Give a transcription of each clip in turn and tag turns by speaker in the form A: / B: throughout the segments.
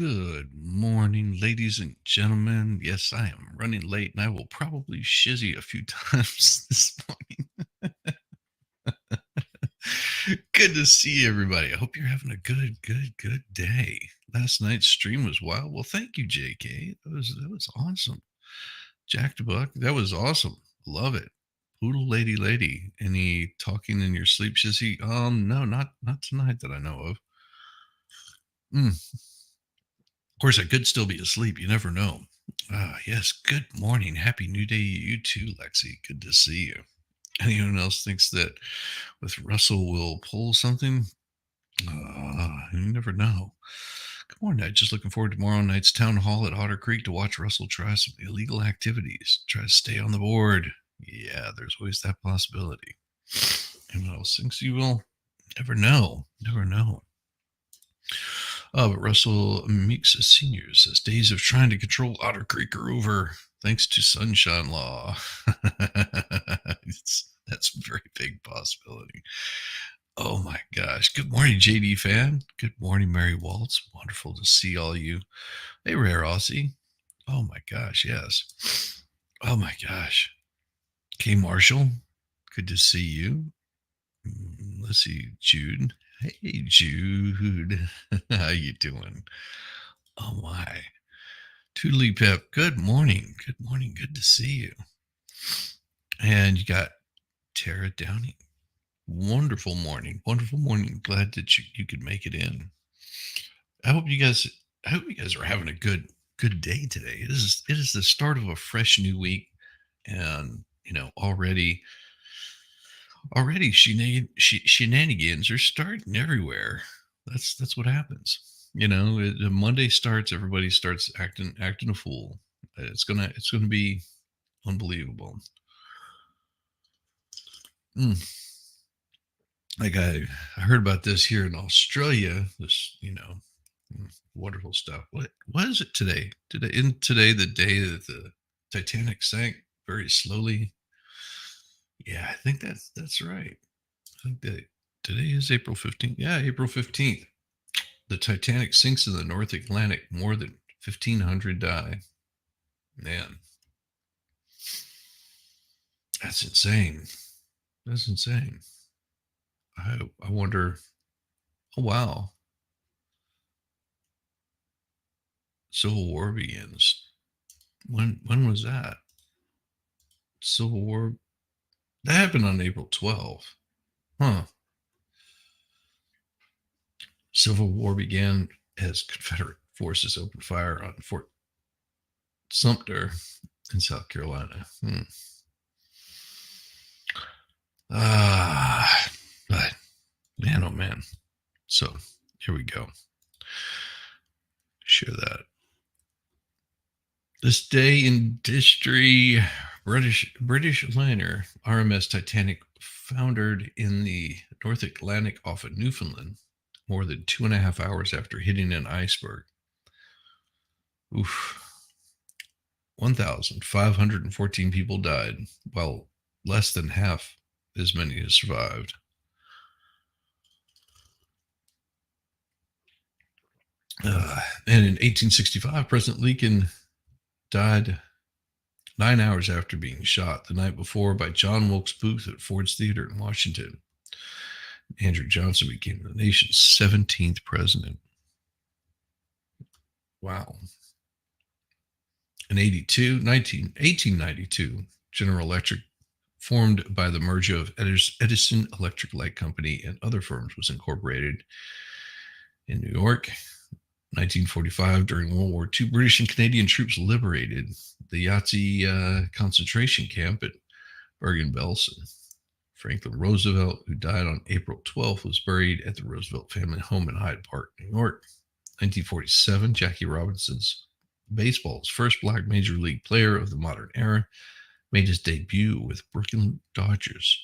A: Good morning, ladies and gentlemen. Yes, I am running late and I will probably shizzy a few times this morning. Good to see everybody. I hope you're having a good day. Last night's stream was wild. Well, thank you, JK. That was awesome. Jack the Buck, that was awesome. Love it. Poodle lady. Any talking in your sleep, shizzy? No, not tonight that I know of. Of course, I could still be asleep. You never know. Yes. Good morning. Happy New Day, you too, Lexi. Good to see you. Anyone else thinks that with Russell will pull something? You never know. Good morning. I'm just looking forward to tomorrow night's town hall at Otter Creek to watch Russell try some illegal activities. Try to stay on the board. Yeah, there's always that possibility. Anyone else thinks you will? Never know. Never know. But Russell Meeks Sr. says days of trying to control Otter Creek are over thanks to Sunshine Law. That's a very big possibility. Oh my gosh. Good morning, JD fan. Good morning, Mary Waltz. Wonderful to see all you. Hey, Rare Aussie. Oh my gosh, yes. Oh my gosh. K Marshall. Good to see you. Let's see, Jude. Hey, Jude. How you doing? Oh my. Toodly Pip. Good morning. Good morning. Good to see you. And you got Tara Downey. Wonderful morning. Wonderful morning. Glad that you could make it in. I hope you guys are having a good day today. It is the start of a fresh new week, and already shenanigans are starting everywhere. That's what happens. Monday starts, everybody starts acting a fool. It's gonna be unbelievable. Like I heard about this here in Australia. This wonderful stuff. What is it today? Today the day that the Titanic sank very slowly. Yeah, I think that's right. I think that today is April 15th. Yeah, April 15th. The Titanic sinks in the North Atlantic. More than 1,500 die. Man, that's insane. That's insane. I wonder. Oh wow, Civil War begins. When was that? Civil War that happened on April 12th. Huh. Civil War began as Confederate forces opened fire on Fort Sumter in South Carolina. But man, oh man. So here we go. Share that. This day in history, British liner RMS Titanic foundered in the North Atlantic off of Newfoundland more than 2.5 hours after hitting an iceberg. Oof. 1,514 people died, while less than half as many have survived. And in 1865, President Lincoln died 9 hours after being shot the night before by John Wilkes Booth at Ford's Theater in Washington. Andrew Johnson became the nation's 17th president. Wow. In 1892, General Electric, formed by the merger of Edison Electric Light Company and other firms, was incorporated in New York. 1945, during World War II, British and Canadian troops liberated the Yahtzee concentration camp at Bergen-Belsen. Franklin Roosevelt, who died on April 12th, was buried at the Roosevelt family home in Hyde Park, New York. 1947, Jackie Robinson's baseball's first black major league player of the modern era, made his debut with Brooklyn Dodgers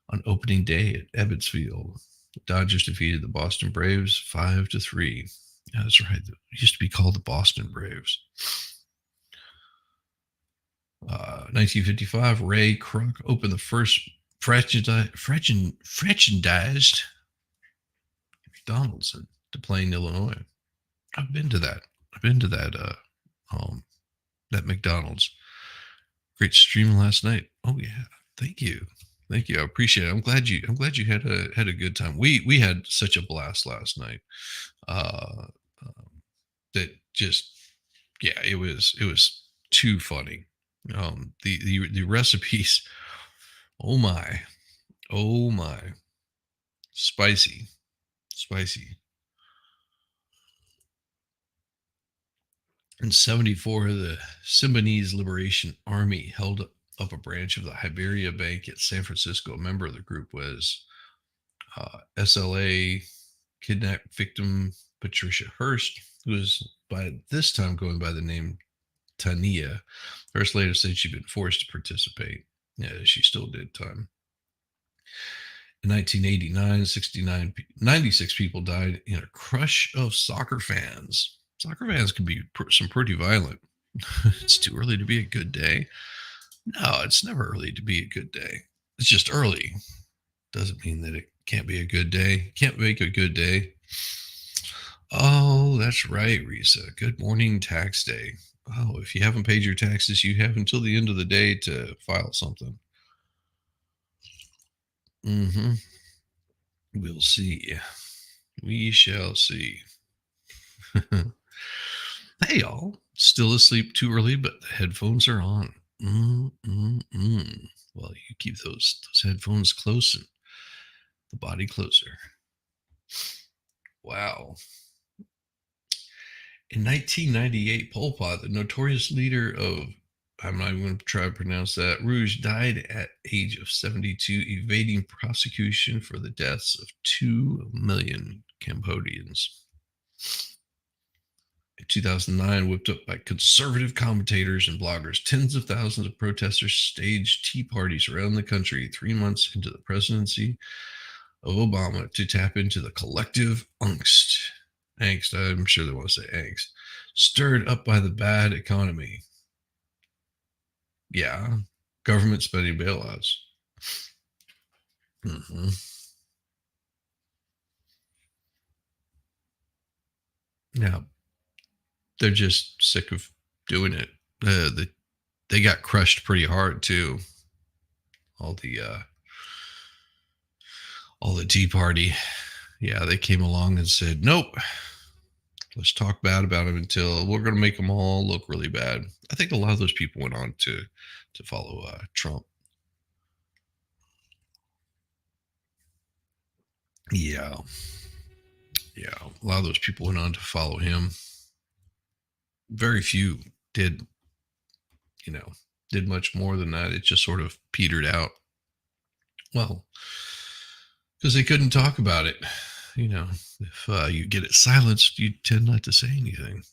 A: on opening day at Ebbets Field. The Dodgers defeated the Boston Braves 5-3. Yeah, that's right. It used to be called the Boston Braves. 1955, Ray Kroc opened the first franchised McDonald's to Plain, Illinois. I've been to that. I've been to um that McDonald's. Great stream last night. Oh yeah. Thank you. Thank you. I appreciate it. I'm glad you had a good time. We had such a blast last night. Uh that just yeah, it was too funny. The recipes, oh my, oh my, spicy, spicy. In 74, the Symbionese Liberation Army held up a branch of the Iberia Bank at San Francisco. A member of the group was SLA kidnapped victim Patricia Hearst, who was by this time going by the name Tania. Hearst later said she'd been forced to participate. Yeah, she still did time. In 1989, 96 people died in a crush of soccer fans. Soccer fans can be some pretty violent. It's too early to be a good day. No, it's never early to be a good day. It's just early. Doesn't mean that it can't be a good day. Can't make a good day. Oh, that's right, Risa. Good morning, tax day. Oh, if you haven't paid your taxes, you have until the end of the day to file something. Mm-hmm. We'll see. We shall see. Hey, y'all. Still asleep too early, but the headphones are on. Well, you keep those headphones close and the body closer. Wow. In 1998, Pol Pot, the notorious leader of, I'm not even going to try to pronounce that, Rouge, died at age of 72, evading prosecution for the deaths of 2 million Cambodians. In 2009, whipped up by conservative commentators and bloggers, tens of thousands of protesters staged tea parties around the country 3 months into the presidency of Obama to tap into the collective angst, I'm sure they want to say angst, stirred up by the bad economy. Yeah, government spending bailouts. Mm-hmm. Yeah, they're just sick of doing it. They got crushed pretty hard too. All the uh, all the Tea Party. Yeah, they came along and said, "Nope, let's talk bad about them until we're going to make them all look really bad." I think a lot of those people went on to follow Trump. Yeah, yeah, a lot of those people went on to follow him. Very few did, you know, did much more than that. It just sort of petered out. Well, because they couldn't talk about it. If you get it silenced, you tend not to say anything.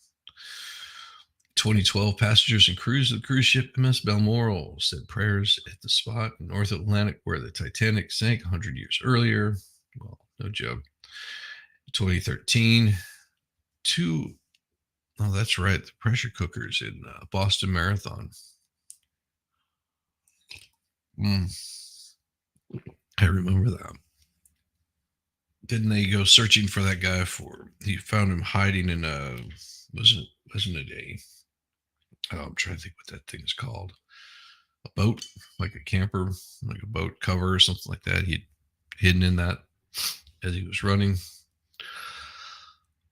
A: 2012, passengers and crews of the cruise ship MS Balmoral said prayers at the spot in North Atlantic where the Titanic sank 100 years earlier. Well, no joke. 2013, two, oh, that's right, the pressure cookers in Boston Marathon. Mm, I remember that. Didn't they go searching for that guy he found him hiding in wasn't it I'm trying to think what that thing is called. A boat, like a camper, like a boat cover or something like that. He'd hidden in that as he was running.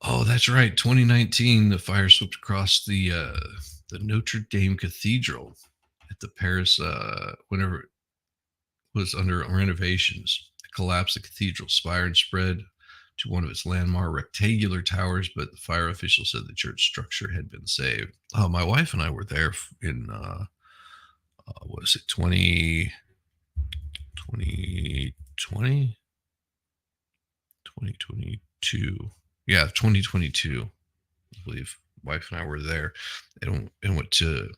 A: Oh, that's right. 2019, the fire swept across the Notre Dame Cathedral at the Paris whenever it was under renovations. It collapsed the cathedral spire and spread to one of its landmark rectangular towers, but the fire official said the church structure had been saved. My wife and I were there in what is it, 2020, 2022? Yeah, 2022. I believe wife and I were there and went to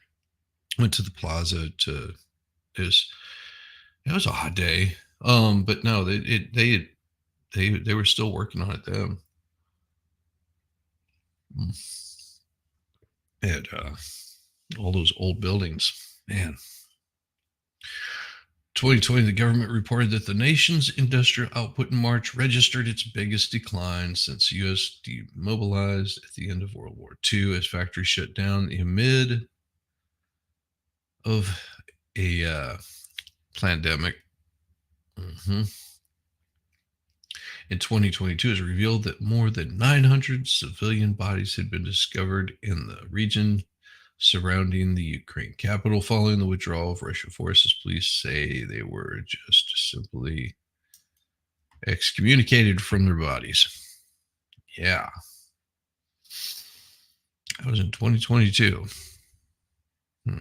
A: the plaza to it was it was a hot day. But no, they were still working on it then. And all those old buildings, man. 2020, the government reported that the nation's industrial output in March registered its biggest decline since U.S. demobilized at the end of World War II as factories shut down amid of a pandemic. Mm-hmm. In 2022, it was revealed that more than 900 civilian bodies had been discovered in the region surrounding the Ukraine capital following the withdrawal of Russian forces. Police say they were just simply excommunicated from their bodies. Yeah, that was in 2022. Hmm.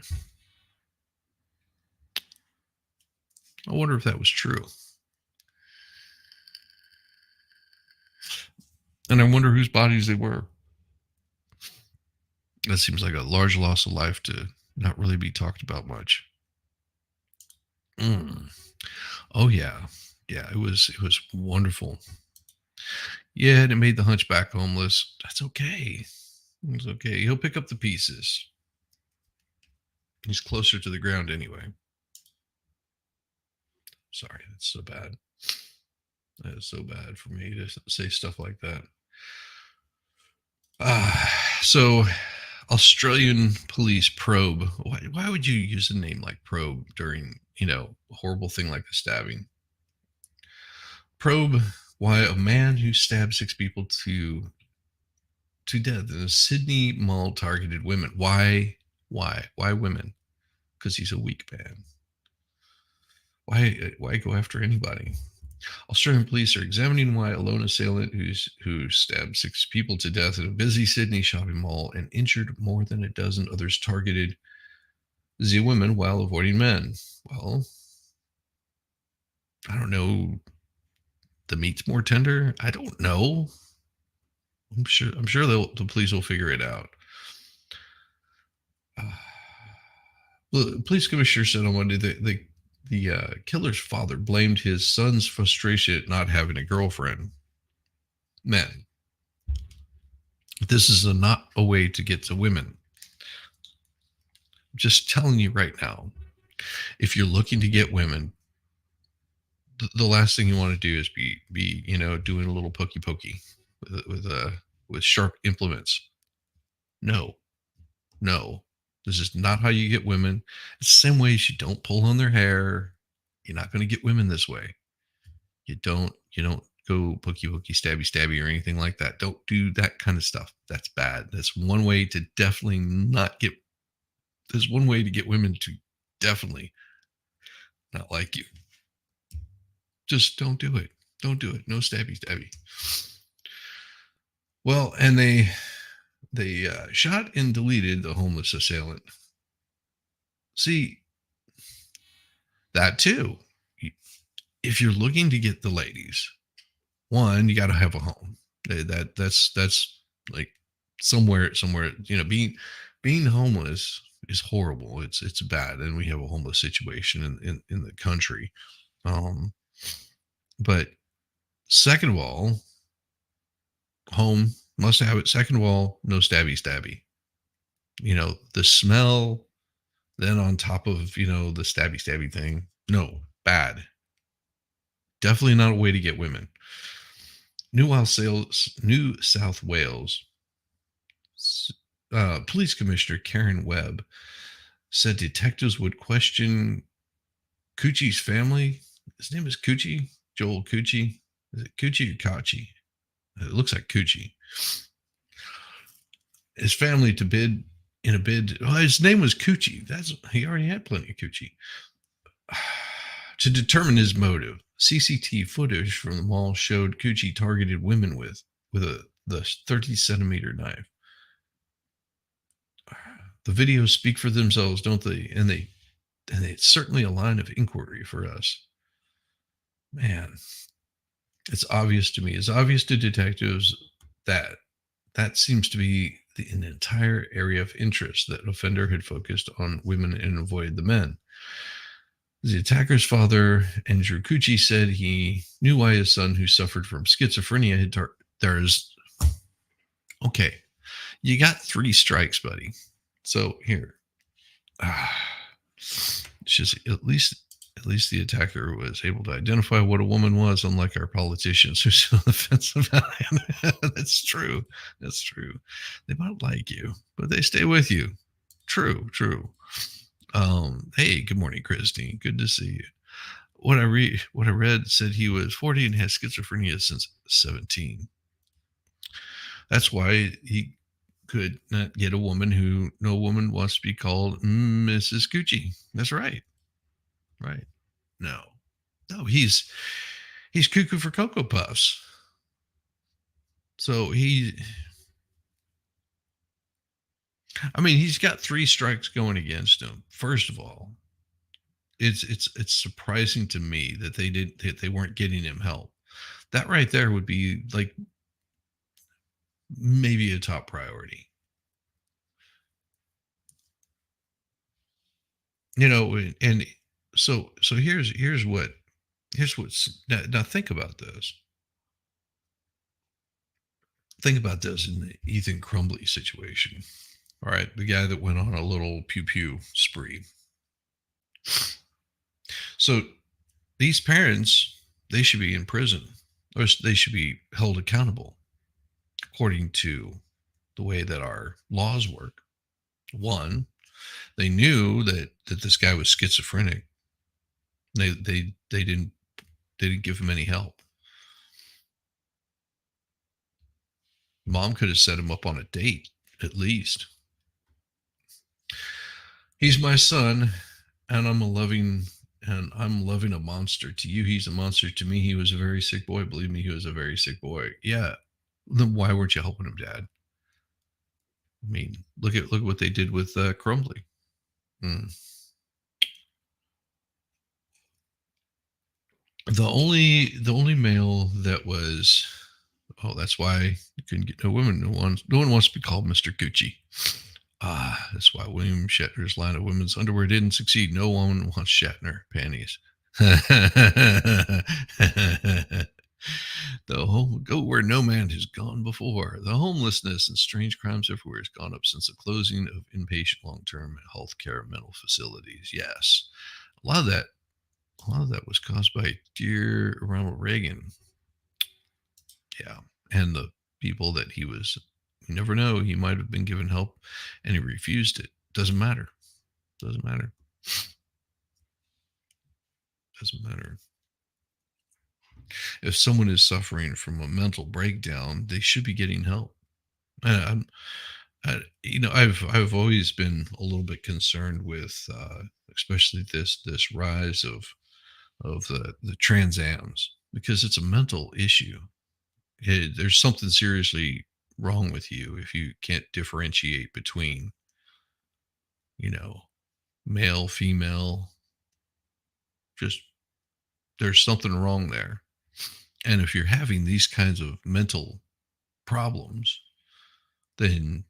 A: I wonder if that was true. And I wonder whose bodies they were. That seems like a large loss of life to not really be talked about much. Mm. Oh yeah, yeah. It was wonderful. Yeah, and it made the hunchback homeless. That's okay. It's okay. He'll pick up the pieces. He's closer to the ground anyway. Sorry, that's so bad. That is so bad for me to say stuff like that. So Australian police probe. Why would you use a name like probe during, a horrible thing like a stabbing? Probe why a man who stabbed six people to death in a Sydney mall targeted women. Why? Why women? Because he's a weak man. Why go after anybody? Australian police are examining why a lone assailant who stabbed six people to death in a busy Sydney shopping mall and injured more than a dozen others targeted the women while avoiding men. Well, I don't know. The meat's more tender. I don't know. I'm sure the police will figure it out. Well, the police commissioner said on Monday that the killer's father blamed his son's frustration at not having a girlfriend. Men, this is not a way to get to women. Just telling you right now, if you're looking to get women, the last thing you want to do is be doing a little pokey with sharp implements. No, no, this is not how you get women. It's the same way you don't pull on their hair. You're not going to get women this way. You don't go pokey stabby or anything like that. Don't do that kind of stuff. That's bad. That's one way to definitely not get. There's one way to get women to definitely not like you. Just don't do it. Don't do it. No stabby. Well, and they shot and deleted the homeless assailant. See, that too. If you're looking to get the ladies, one, you got to have a home. That's like somewhere. Being homeless is horrible. It's bad, and we have a homeless situation in the country. But second of all, home must have it. Second of all, no stabby. The smell. Then on top of the stabby thing, no, bad. Definitely not a way to get women. New South Wales Police Commissioner Karen Webb said detectives would question Coochie's family. His name is Coochie, Joel Coochie. Is it Coochie or Kachi? It looks like Coochie. His family to bid in a bid. Well, his name was Coochie. He already had plenty of Coochie. To determine his motive, CCTV footage from the mall showed Coochie targeted women with the 30-centimeter knife. The videos speak for themselves, don't they? And it's certainly a line of inquiry for us. Man, it's obvious to me. It's obvious to detectives that seems to be an entire area of interest, that offender had focused on women and avoided the men. The attacker's father, Andrew Coochie, said he knew why his son, who suffered from schizophrenia, okay, you got 3 strikes, buddy. So here, just at least At least the attacker was able to identify what a woman was, unlike our politicians who sit on the fence about it. That's true. That's true. They might like you, but they stay with you. True, true. Hey, good morning, Christine. Good to see you. What I read said he was 40 and has schizophrenia since 17. That's why he could not get a woman who no woman wants to be called Mrs. Gucci. That's right. Right. No. No, he's cuckoo for Cocoa Puffs. So he's got three strikes going against him. First of all, it's surprising to me that they weren't getting him help. That right there would be like maybe a top priority. And so here's what's now think about this. Think about this in the Ethan Crumbly situation. All right, the guy that went on a little pew pew spree. So these parents, they should be in prison, or they should be held accountable according to the way that our laws work. One, they knew that this guy was schizophrenic. They didn't give him any help. Mom could have set him up on a date at least. He's my son, and I'm loving a monster. To you, he's a monster. To me, he was a very sick boy. Believe me, he was a very sick boy. Yeah. Then why weren't you helping him, Dad? I mean, look at what they did with Crumbly. Mm. The only male that was, oh, that's why you couldn't get no women. No one wants to be called Mr. Gucci. Ah, that's why William Shatner's line of women's underwear didn't succeed. No woman wants Shatner panties. The home go where no man has gone before. The homelessness and strange crimes everywhere has gone up since the closing of inpatient long-term health care mental facilities. Yes, a lot of that, a lot of that was caused by dear Ronald Reagan. Yeah, and the people that he was. You never know. He might have been given help, and he refused it. Doesn't matter. Doesn't matter. Doesn't matter. If someone is suffering from a mental breakdown, they should be getting help. I'm, I've always been a little bit concerned with, especially this rise of the transams because it's a mental issue. There's something seriously wrong with you if you can't differentiate between, you know, male, female. Just there's something wrong there. And if you're having these kinds of mental problems, then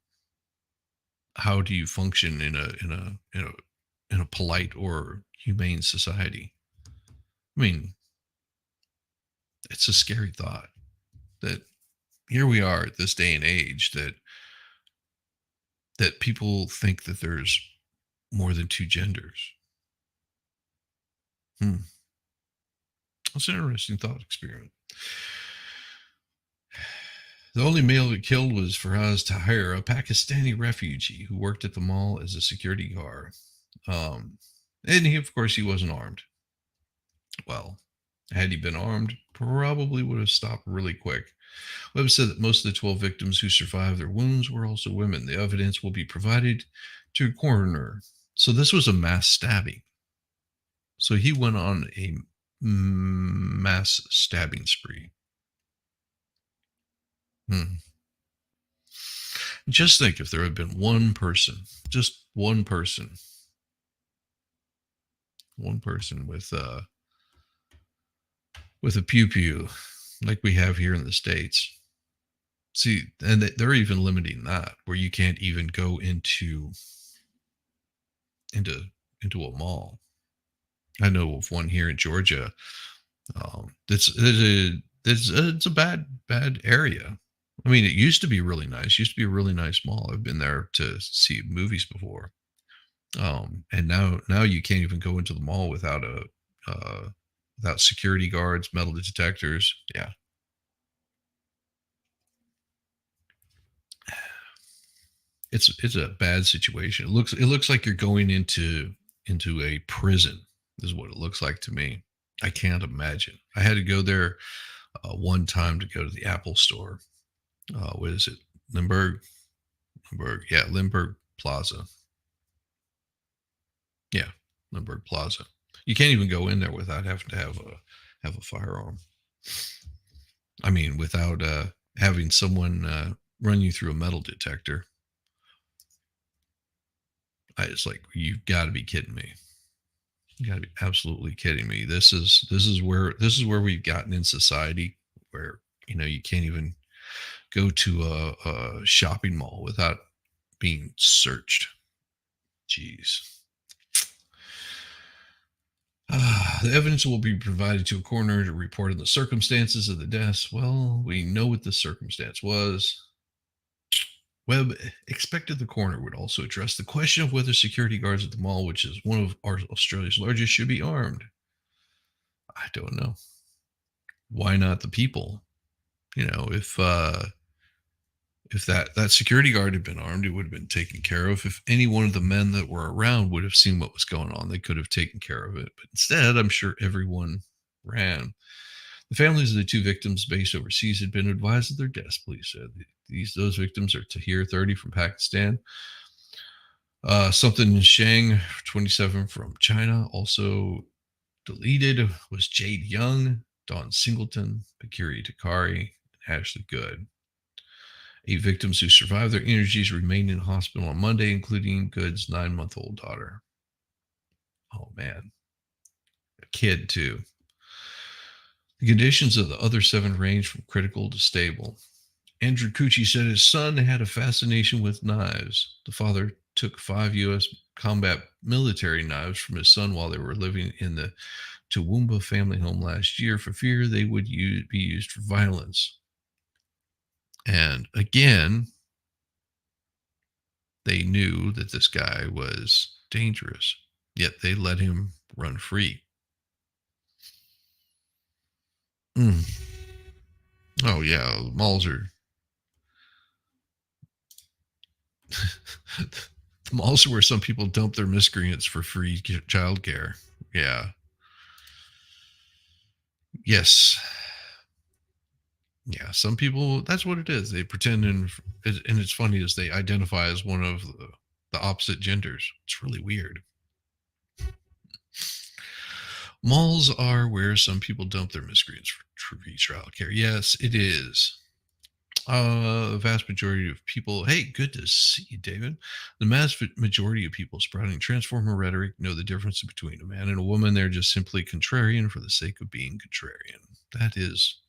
A: how do you function in a polite or humane society? I mean, it's a scary thought that here we are at this day and age that people think that there's more than two genders. That's an interesting thought experiment. The only male that killed was Faraz Tahir, a Pakistani refugee who worked at the mall as a security guard. And he, of course, he wasn't armed. Well, had he been armed, probably would have stopped really quick. Webb said that most of the 12 victims who survived their wounds were also women. The evidence will be provided to a coroner. So this was a mass stabbing. So he went on a mass stabbing spree. Just think if there had been one person, just one person with a pew pew like we have here in the States. See, and they're even limiting that where you can't even go into a mall. I know of one here in Georgia. It's a bad area. I mean, it used to be really nice. It used to be a really nice mall. I've been there to see movies before. And now you can't even go into the mall without uh, without security guards, metal detectors. Yeah, it's a bad situation. It looks like you're going into a prison. Is what it looks like to me. I can't imagine. I had to go there one time to go to the Apple store. What is it? Limburg, Limburg, yeah, Limburg Plaza. Yeah, Limburg Plaza. You can't even go in there without having to have a firearm. I mean, without having someone run you through a metal detector. I it's like you've got to be kidding me. You got to be absolutely kidding me. This is where we've gotten in society, where you can't even go to a shopping mall without being searched. Jeez. The evidence will be provided to a coroner to report on the circumstances of the deaths. Well, we know what the circumstance was. Webb expected the coroner would also address the question of whether security guards at the mall, which is one of Australia's largest, should be armed. I don't know. Why not the people? If that security guard had been armed, it would have been taken care of. If any one of the men that were around would have seen what was going on, they could have taken care of it. But instead, I'm sure everyone ran. The families of the two victims based overseas had been advised of their deaths, police said. Those victims are Tahir, 30, from Pakistan, something Shang, 27, from China. Also deleted was Jade Young, Dawn Singleton, Bakiri Takari, and Ashley Good. 8 victims who survived their injuries remained in hospital on Monday, including Good's 9-month-old daughter. Oh, man. A kid, too. The conditions of the other 7 ranged from critical to stable. Andrew Cucci said his son had a fascination with knives. The father took 5 U.S. combat military knives from his son while they were living in the Toowoomba family home last year for fear they would be used for violence. And again, they knew that this guy was dangerous, yet they let him run free. Mm. Oh, yeah, malls are. The malls are where some people dump their miscreants for free childcare. Yeah. Yes. Yeah. Some people, that's what it is. They pretend, and it's funny as they identify as one of the opposite genders. It's really weird. Malls are where some people dump their miscreants for free childcare. Yes, it is. The vast majority of people, hey, good to see you, David. The majority of people sprouting transformer rhetoric know the difference between a man and a woman. They're just simply contrarian for the sake of being contrarian. That is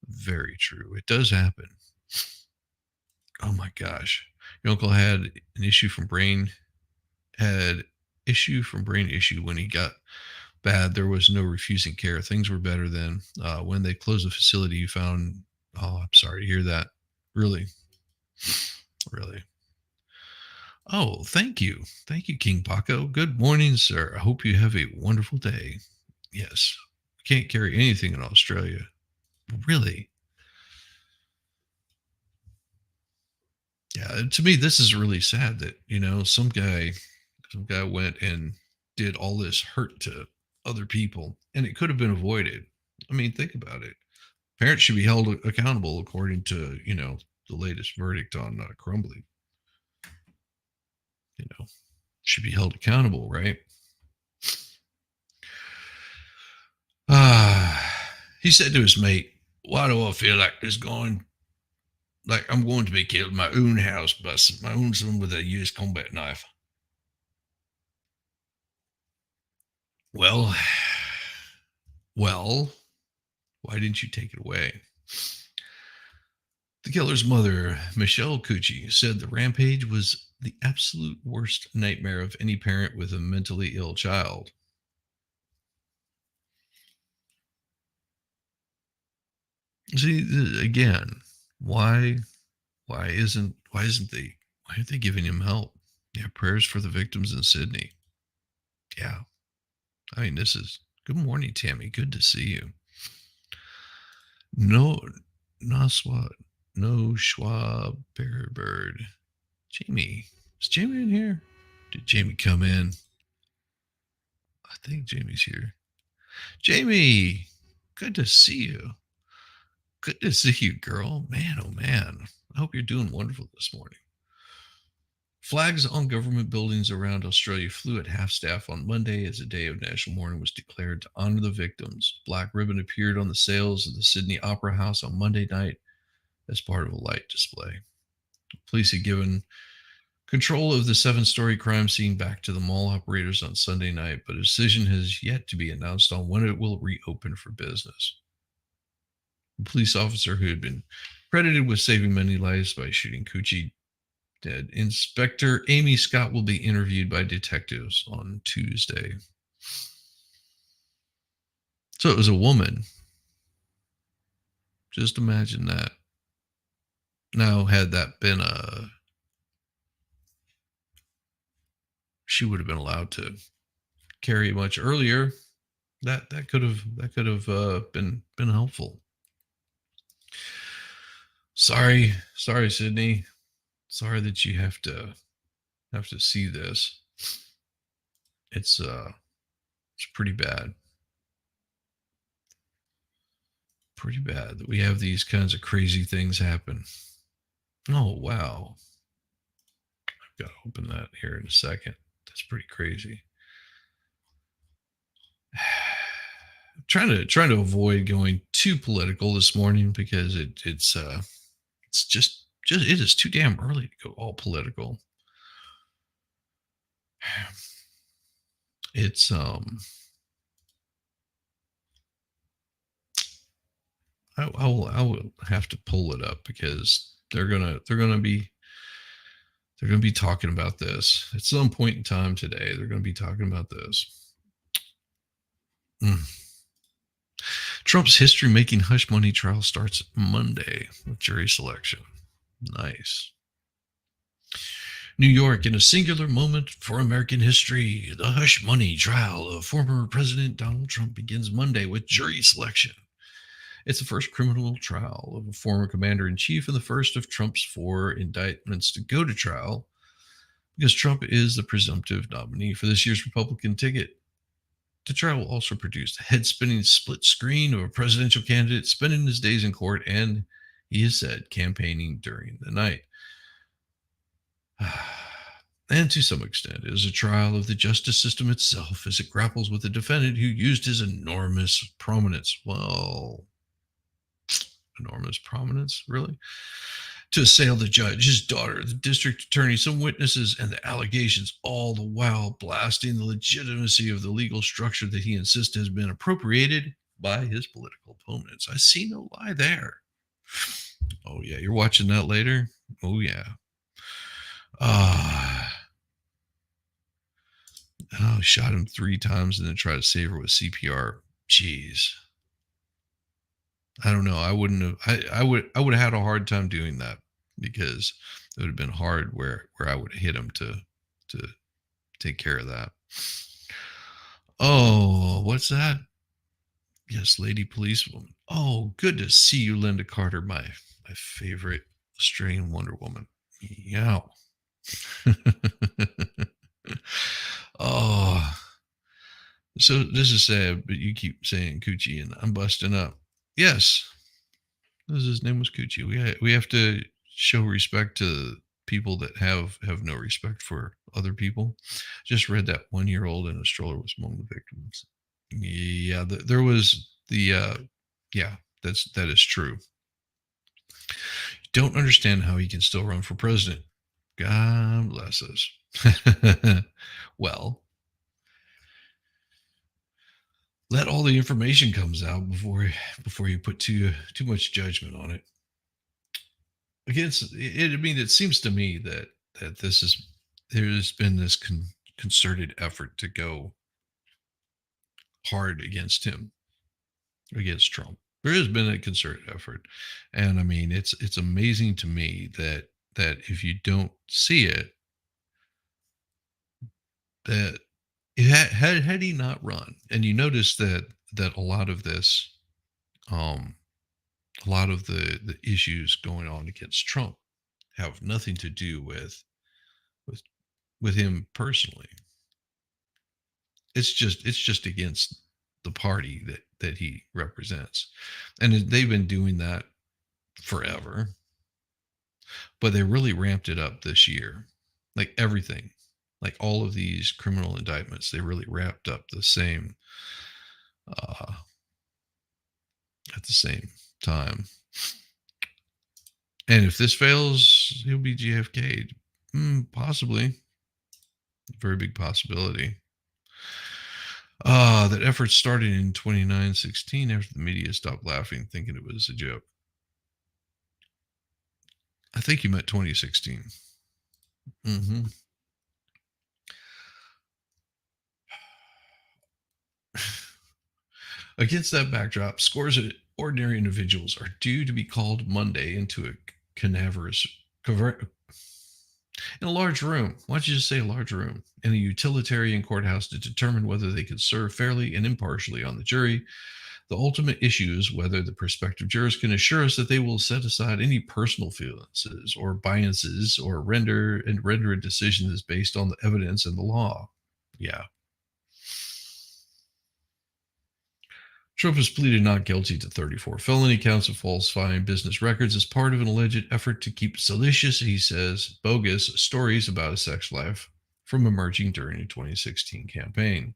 A: very true. It does happen. Oh my gosh. Your uncle had issue from brain issue when he got bad. There was no refusing care. Things were better then. When they closed the facility, you found, oh, I'm sorry to hear that. Really, really. Oh, thank you. Thank you, King Paco. Good morning, sir. I hope you have a wonderful day. Yes. Can't carry anything in Australia. Really? Yeah, to me this is really sad that, some guy went and did all this hurt to other people and it could have been avoided. I mean, think about it. Parents should be held accountable according to, the latest verdict on Crumbly. You know, should be held accountable, right? He said to his mate, "Why do I feel like I'm going to be killed in my own house by my own son with a U.S. combat knife?" Well, well, why didn't you take it away? The killer's mother, Michelle Cucci, said the rampage was the absolute worst nightmare of any parent with a mentally ill child. See, again, why why aren't they giving him help? Yeah, prayers for the victims in Sydney. Yeah. I mean, this is Good morning, Tammy. Good to see you. No, no swat, no schwab, bear bird. Jamie, is Jamie in here? Did Jamie come in? I think Jamie's here. Jamie, good to see you. Good to see you, girl. Man, oh man. I hope you're doing wonderful this morning. Flags on government buildings around Australia flew at half staff on Monday as a day of national mourning was declared to honor the victims. Black ribbon appeared on the sails of the Sydney Opera House on Monday night as part of a light display. Police had given control of the 7-story crime scene back to the mall operators on Sunday night, but a decision has yet to be announced on when it will reopen for business. The police officer who had been credited with saving many lives by shooting Coochie dead. Inspector Amy Scott will be interviewed by detectives on Tuesday. So it was a woman. Just imagine that. Now, had that been she would have been allowed to carry much earlier. That could have been helpful. Sorry, Sydney. Sorry that you have to see this. It's pretty bad. Pretty bad that we have these kinds of crazy things happen. Oh wow. I've got to open that here in a second. That's pretty crazy. Trying to avoid going too political this morning because it's just it is too damn early to go all political. It's I will have to pull it up because they're gonna be talking about this at some point in time today. They're gonna be talking about this. Trump's history making hush money trial starts Monday with jury selection. Nice. New York, in a singular moment for American history, the hush money trial of former President Donald Trump begins Monday with jury selection. It's the first criminal trial of a former commander in chief and the first of Trump's 4 indictments to go to trial because Trump is the presumptive nominee for this year's Republican ticket. The trial will also produce the head spinning split screen of a presidential candidate spending his days in court and, he has said, campaigning during the night. And to some extent, it is a trial of the justice system itself as it grapples with a defendant who used his enormous prominence. Well, enormous prominence, really? To assail the judge, his daughter, the district attorney, some witnesses, and the allegations, all the while blasting the legitimacy of the legal structure that he insists has been appropriated by his political opponents. I see no lie there. Oh, yeah, you're watching that later? Oh, yeah. Shot him 3 times and then tried to save her with CPR. Jeez. I don't know. I wouldn't have. I would have had a hard time doing that because it would have been hard where I would have hit him to take care of that. Oh, what's that? Yes, lady policewoman. Oh, good to see you, Linda Carter, my favorite Australian Wonder Woman. Meow. Oh, so this is sad, but you keep saying Coochie, and I'm busting up. Yes, his name was Coochie. We have to show respect to people that have no respect for other people. Just read that 1-year-old in a stroller was among the victims. Yeah, there was the yeah, that is true. Don't understand how he can still run for president. God bless us. Well, let all the information comes out before you put too much judgment on it. Again, I mean, it seems to me that there's been this concerted effort to go hard against him, against Trump. There has been a concerted effort, and I mean, it's amazing to me that if you don't see it, that Had he not run, and you notice that a lot of this, um, a lot of the issues going on against Trump have nothing to do with with him personally. It's just against the party that he represents, and they've been doing that forever. But they really ramped it up this year, like everything, like all of these criminal indictments. They really wrapped up uh, at the same time. And if this fails, he'll be JFK'd. Possibly, very big possibility. That effort started in 2916 after the media stopped laughing, thinking it was a joke. I think you meant 2016. Mm-hmm. Against that backdrop, scores of ordinary individuals are due to be called Monday into a cadaverous in a large room. Why don't you just say a large room in a utilitarian courthouse to determine whether they could serve fairly and impartially on the jury. The ultimate issue is whether the prospective jurors can assure us that they will set aside any personal feelings or biases or render a decision that's based on the evidence and the law. Yeah. Trump has pleaded not guilty to 34 felony counts of falsifying business records as part of an alleged effort to keep salacious, he says, bogus stories about his sex life from emerging during the 2016 campaign.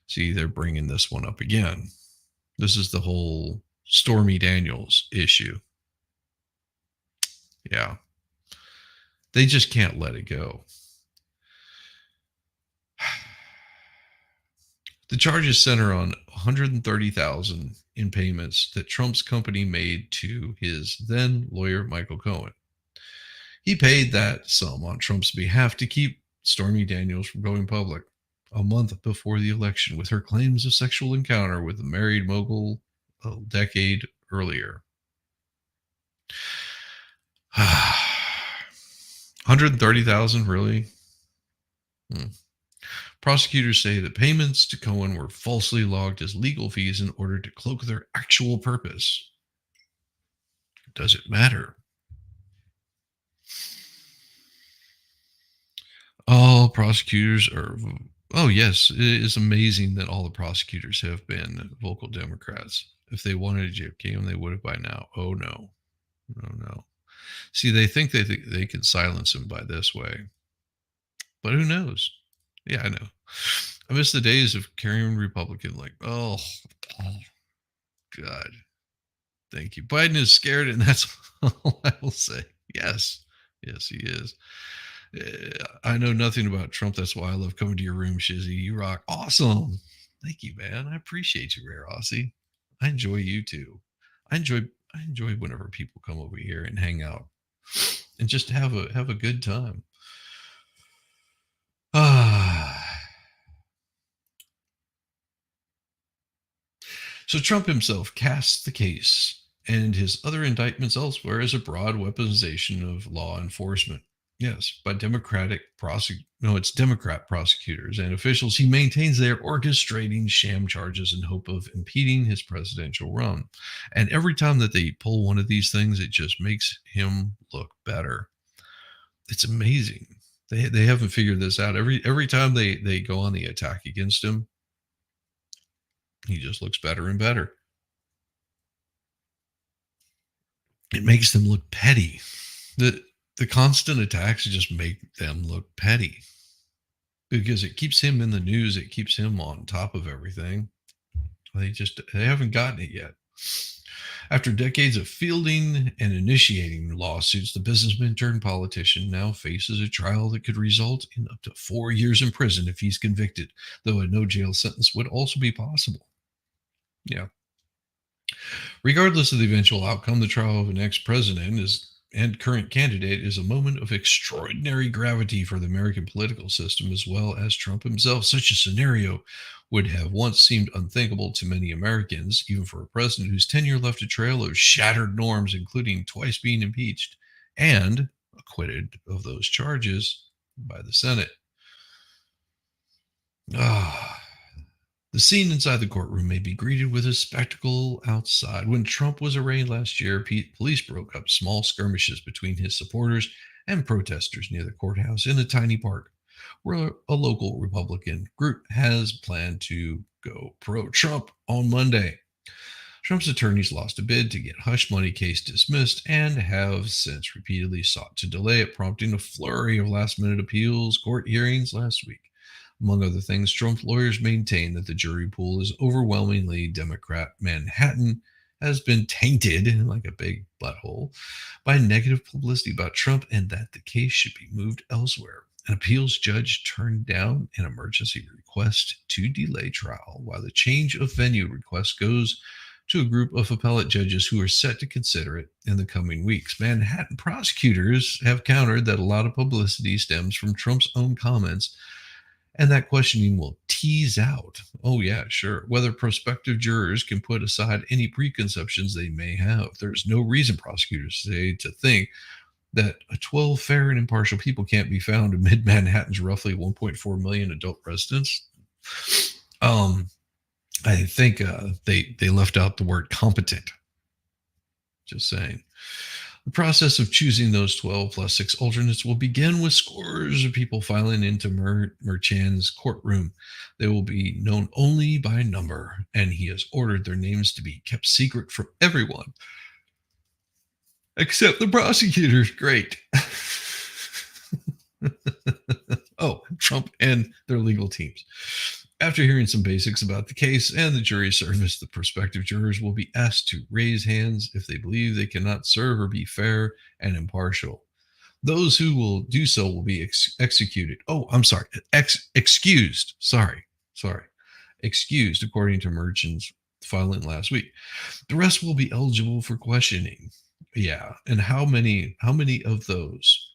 A: See, they're bringing this one up again. This is the whole Stormy Daniels issue. Yeah. They just can't let it go. The charges center on 130,000 in payments that Trump's company made to his then lawyer Michael Cohen. He paid that sum on Trump's behalf to keep Stormy Daniels from going public a month before the election with her claims of sexual encounter with the married mogul a decade earlier. 130,000, really? Hmm. Prosecutors say that payments to Cohen were falsely logged as legal fees in order to cloak their actual purpose. Does it matter? All prosecutors are. Oh, yes. It is amazing that all the prosecutors have been vocal Democrats. If they wanted a JFK, they would have by now. Oh, no. No, no. See, they think they can silence him by this way. But who knows? Yeah, I know. I miss the days of carrying Republican, like, oh, God. Thank you. Biden is scared, and that's all I will say. Yes. Yes, he is. I know nothing about Trump. That's why I love coming to your room, Shizzy. You rock. Awesome. Thank you, man. I appreciate you, Rare Aussie. I enjoy you too. I enjoy I enjoy whenever people come over here and hang out and just have a good time. Ah. So Trump himself casts the case and his other indictments elsewhere as a broad weaponization of law enforcement. Yes, by it's Democrat prosecutors and officials. He maintains they are orchestrating sham charges in hope of impeding his presidential run. And every time that they pull one of these things, it just makes him look better. It's amazing. They haven't figured this out. Every time they go on the attack against him, he just looks better and better. It makes them look petty. The constant attacks just make them look petty because it keeps him in the news. It keeps him on top of everything. They haven't gotten it yet. After decades of fielding and initiating lawsuits, the businessman turned politician now faces a trial that could result in up to 4 years in prison if he's convicted, though a no jail sentence would also be possible. Yeah. Regardless of the eventual outcome, the trial of an ex-president and current candidate is a moment of extraordinary gravity for the American political system as well as Trump himself. Such a scenario would have once seemed unthinkable to many Americans, even for a president whose tenure left a trail of shattered norms, including twice being impeached and acquitted of those charges by the Senate. Ah, the scene inside the courtroom may be greeted with a spectacle outside. When Trump was arraigned last year, police broke up small skirmishes between his supporters and protesters near the courthouse in a tiny park, where a local Republican group has planned to go pro Trump on Monday. Trump's attorneys lost a bid to get hush money case dismissed and have since repeatedly sought to delay it, prompting a flurry of last minute appeals court hearings last week. Among other things, Trump lawyers maintain that the jury pool is overwhelmingly Democrat. Manhattan has been tainted like a big butthole by negative publicity about Trump and that the case should be moved elsewhere. An appeals judge turned down an emergency request to delay trial, while the change of venue request goes to a group of appellate judges who are set to consider it in the coming weeks. Manhattan prosecutors have countered that a lot of publicity stems from Trump's own comments and that questioning will tease out, oh, yeah, sure, whether prospective jurors can put aside any preconceptions they may have. There's no reason, prosecutors say, to think that a 12 fair and impartial people can't be found amid Manhattan's roughly 1.4 million adult residents. Um, I think they left out the word competent. Just saying. The process of choosing those 12 plus 6 alternates will begin with scores of people filing into Merchan's courtroom. They will be known only by number, and he has ordered their names to be kept secret from everyone except the prosecutors. Great. Oh, Trump and their legal teams. After hearing some basics about the case and the jury service, the prospective jurors will be asked to raise hands if they believe they cannot serve or be fair and impartial. Those who will do so will be executed. Oh, I'm sorry. Excused. Sorry. Excused, according to Merchant's filing last week. The rest will be eligible for questioning. Yeah. And how many of those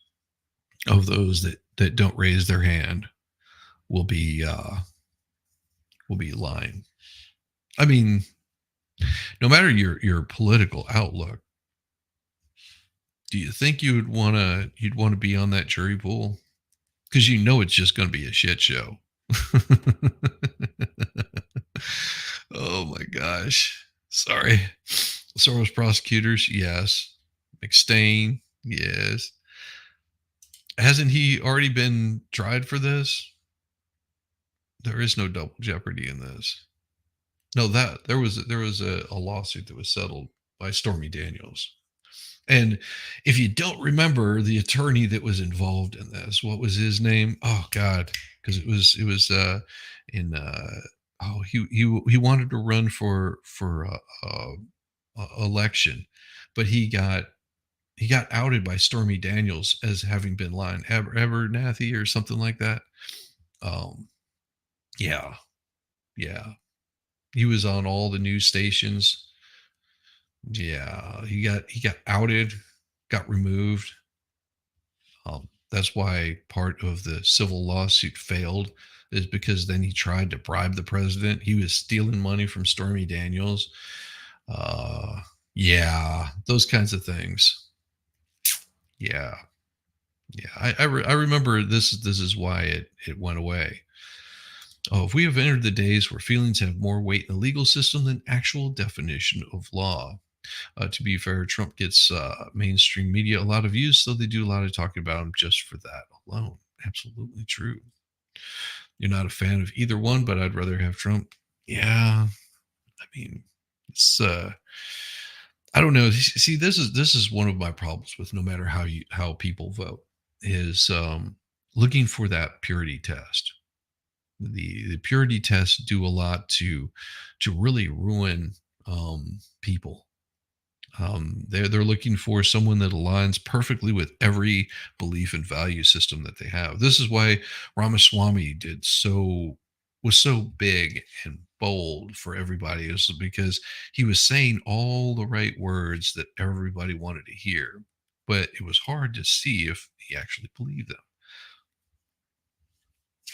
A: that don't raise their hand will be lying? I mean, no matter your political outlook, do you think you'd want to be on that jury pool? Because you know it's just going to be a shit show. Oh my gosh. Sorry. Soros prosecutors, yes. McStain, yes. Hasn't he already been tried for this? There is no double jeopardy in this. No, that there was a lawsuit that was settled by Stormy Daniels. And if you don't remember the attorney that was involved in this, what was his name? Oh God, because it was in oh he wanted to run for election, but he got outed by Stormy Daniels as having been lying. Abernathy or something like that. Um, yeah, yeah. He was on all the news stations. Yeah, he got outed, got removed. That's why part of the civil lawsuit failed is because then he tried to bribe the president. He was stealing money from Stormy Daniels. Uh, yeah, those kinds of things. Yeah, yeah. I remember this is why it went away. Oh, if we have entered the days where feelings have more weight in the legal system than actual definition of law. To be fair, Trump gets mainstream media a lot of views, so they do a lot of talking about him just for that alone. Absolutely true. You're not a fan of either one, but I'd rather have Trump. Yeah, I mean, it's I don't know. See, this is one of my problems with no matter how people vote is looking for that purity test. The purity tests do a lot to really ruin people. They're looking for someone that aligns perfectly with every belief and value system that they have. This is why Ramaswamy was so big and bold for everybody, is because he was saying all the right words that everybody wanted to hear, but it was hard to see if he actually believed them.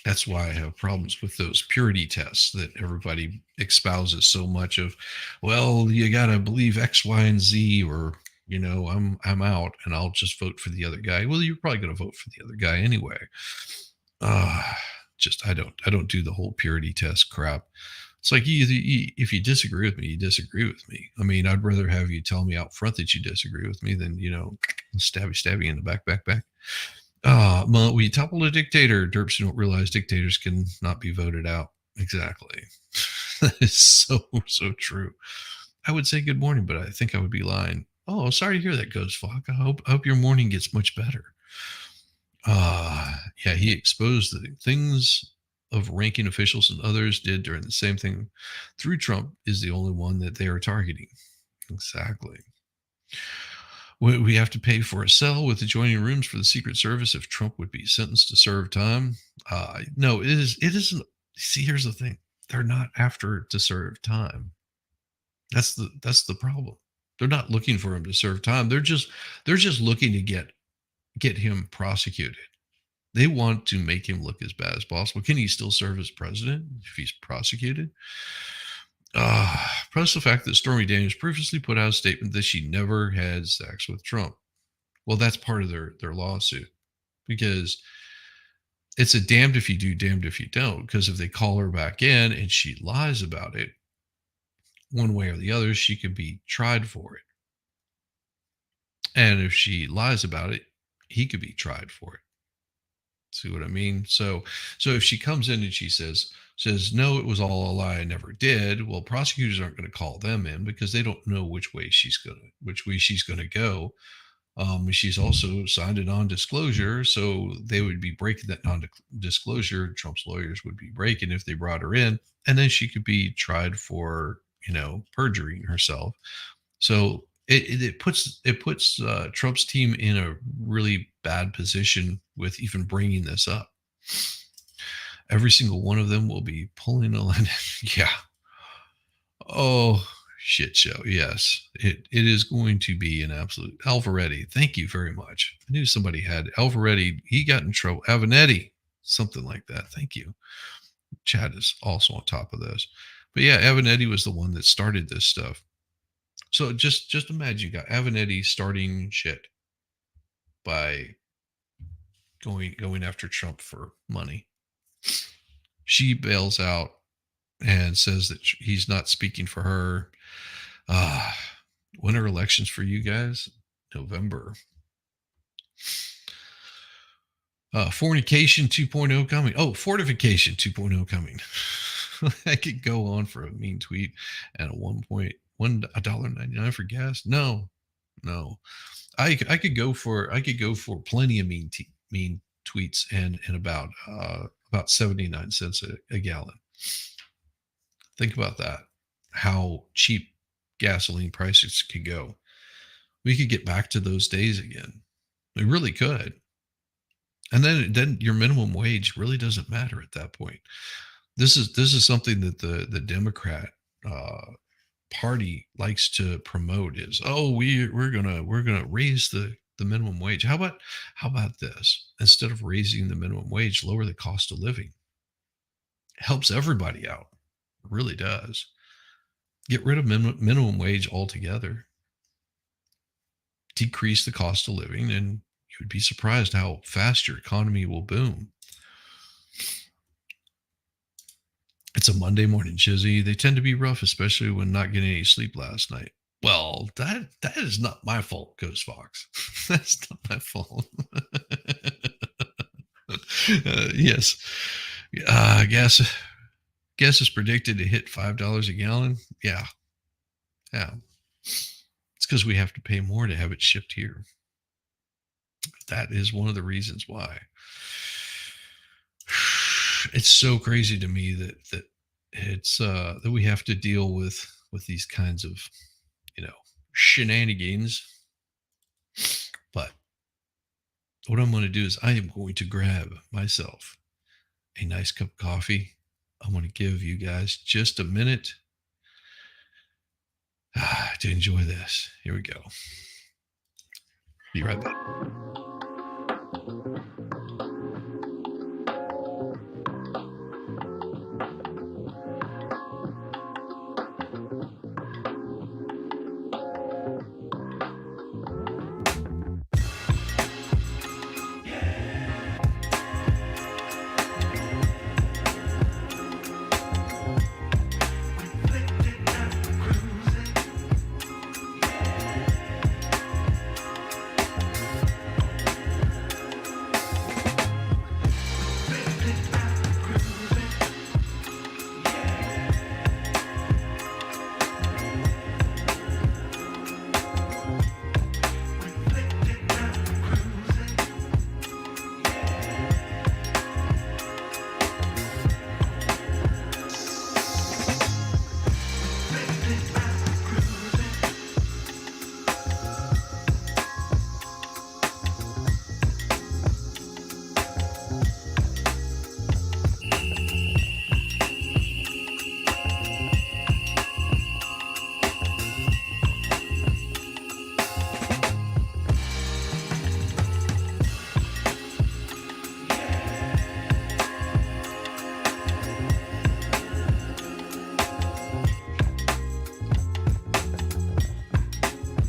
A: That's why I have problems with those purity tests that everybody espouses so much of. Well, you got to believe X, Y, and Z, or I'm out and I'll just vote for the other guy. Well, you're probably going to vote for the other guy anyway. Uh, just I don't do the whole purity test crap. It's like if you disagree with me, you disagree with me. I mean, I'd rather have you tell me out front that you disagree with me than stabby in the back. Well, we toppled a dictator. Derps don't realize dictators can not be voted out. Exactly. That is so true. I would say good morning, but I think I would be lying. Oh, sorry to hear that, Ghost Flock. I hope your morning gets much better. Yeah, he exposed the things of ranking officials and others did during the same thing through Trump is the only one that they are targeting. Exactly. We have to pay for a cell with adjoining rooms for the Secret Service if Trump would be sentenced to serve time. No, it isn't. See, here's the thing. They're not after to serve time. That's the problem. They're not looking for him to serve time. They're just looking to get him prosecuted. They want to make him look as bad as possible. Can he still serve as president if he's prosecuted? Plus the fact that Stormy Daniels previously put out a statement that she never had sex with Trump. Well, that's part of their lawsuit, because it's a damned if you do, damned if you don't. Because if they call her back in and she lies about it, one way or the other, she could be tried for it. And if she lies about it, he could be tried for it. See what I mean? So if she comes in and she says, no, it was all a lie, I never did. Well, prosecutors aren't going to call them in because they don't know which way she's gonna go. She's also signed a non-disclosure, so they would be breaking that non-disclosure. Trump's lawyers would be breaking if they brought her in, and then she could be tried for perjuring herself. So it puts Trump's team in a really bad position with even bringing this up. Every single one of them will be pulling a line. Yeah. Oh, shit show. Yes, it is going to be an absolute. Alvaretti, thank you very much. I knew somebody had Alvaretti. He got in trouble. Avenatti, something like that. Thank you. Chad is also on top of this. But yeah, Avenatti was the one that started this stuff. So just imagine you got Avenatti starting shit by going after Trump for money. She bails out and says that he's not speaking for her. When are elections for you guys? November. Fornication 2.0 coming. Oh, fortification 2.0 coming. I could go on for a mean tweet and $1.99 for gas. No. I could go for plenty of mean tweets and about 79 cents a gallon. Think about that. How cheap gasoline prices could go. We could get back to those days again. We really could. And then your minimum wage really doesn't matter at that point. This is something that the Democrat party likes to promote is, we're gonna raise the minimum wage. How about this? Instead of raising the minimum wage, lower the cost of living. Helps everybody out. It really does. Get rid of minimum wage altogether. Decrease the cost of living, and you would be surprised how fast your economy will boom. It's a Monday morning, Chizzy. They tend to be rough, especially when not getting any sleep last night. Well, that is not my fault, Ghost Fox. That's not my fault. Yes. Gas is predicted to hit $5 a gallon. Yeah. It's because we have to pay more to have it shipped here. That is one of the reasons why. It's so crazy to me that it's that we have to deal with these kinds of shenanigans. But what I'm going to do is I am going to grab myself a nice cup of coffee. I'm going to give you guys just a minute to enjoy this. Here we go. Be right back.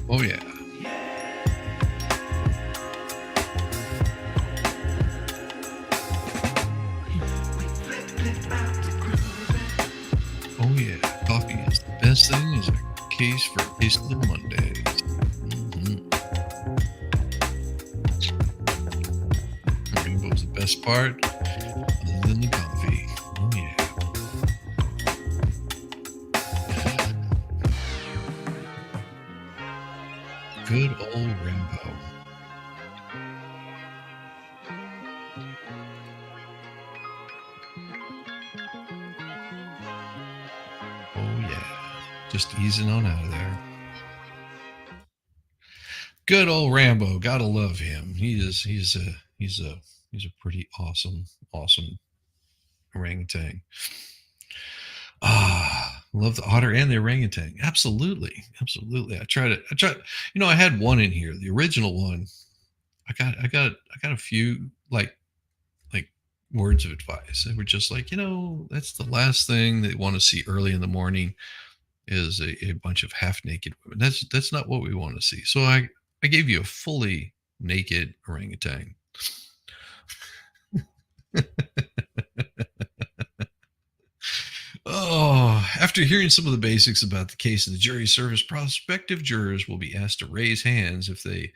A: Oh yeah. Oh yeah. Coffee is the best thing. Is a case for tasteless Mondays. Mm-hmm. Rainbow's the best part, other than the coffee. Oh yeah. Good old Rainbow. Oh yeah. Just easing on out of there. Good old Rambo. Gotta love him. He's a pretty awesome orangutan. Ah, love the otter and the orangutan. Absolutely, absolutely. I had one in here, the original one. I got a few like words of advice. They were just like, that's the last thing they want to see early in the morning is a bunch of half naked women. That's not what we want to see. So I gave you a fully naked orangutan. Oh, after hearing some of the basics about the case in the jury service, prospective jurors will be asked to raise hands if they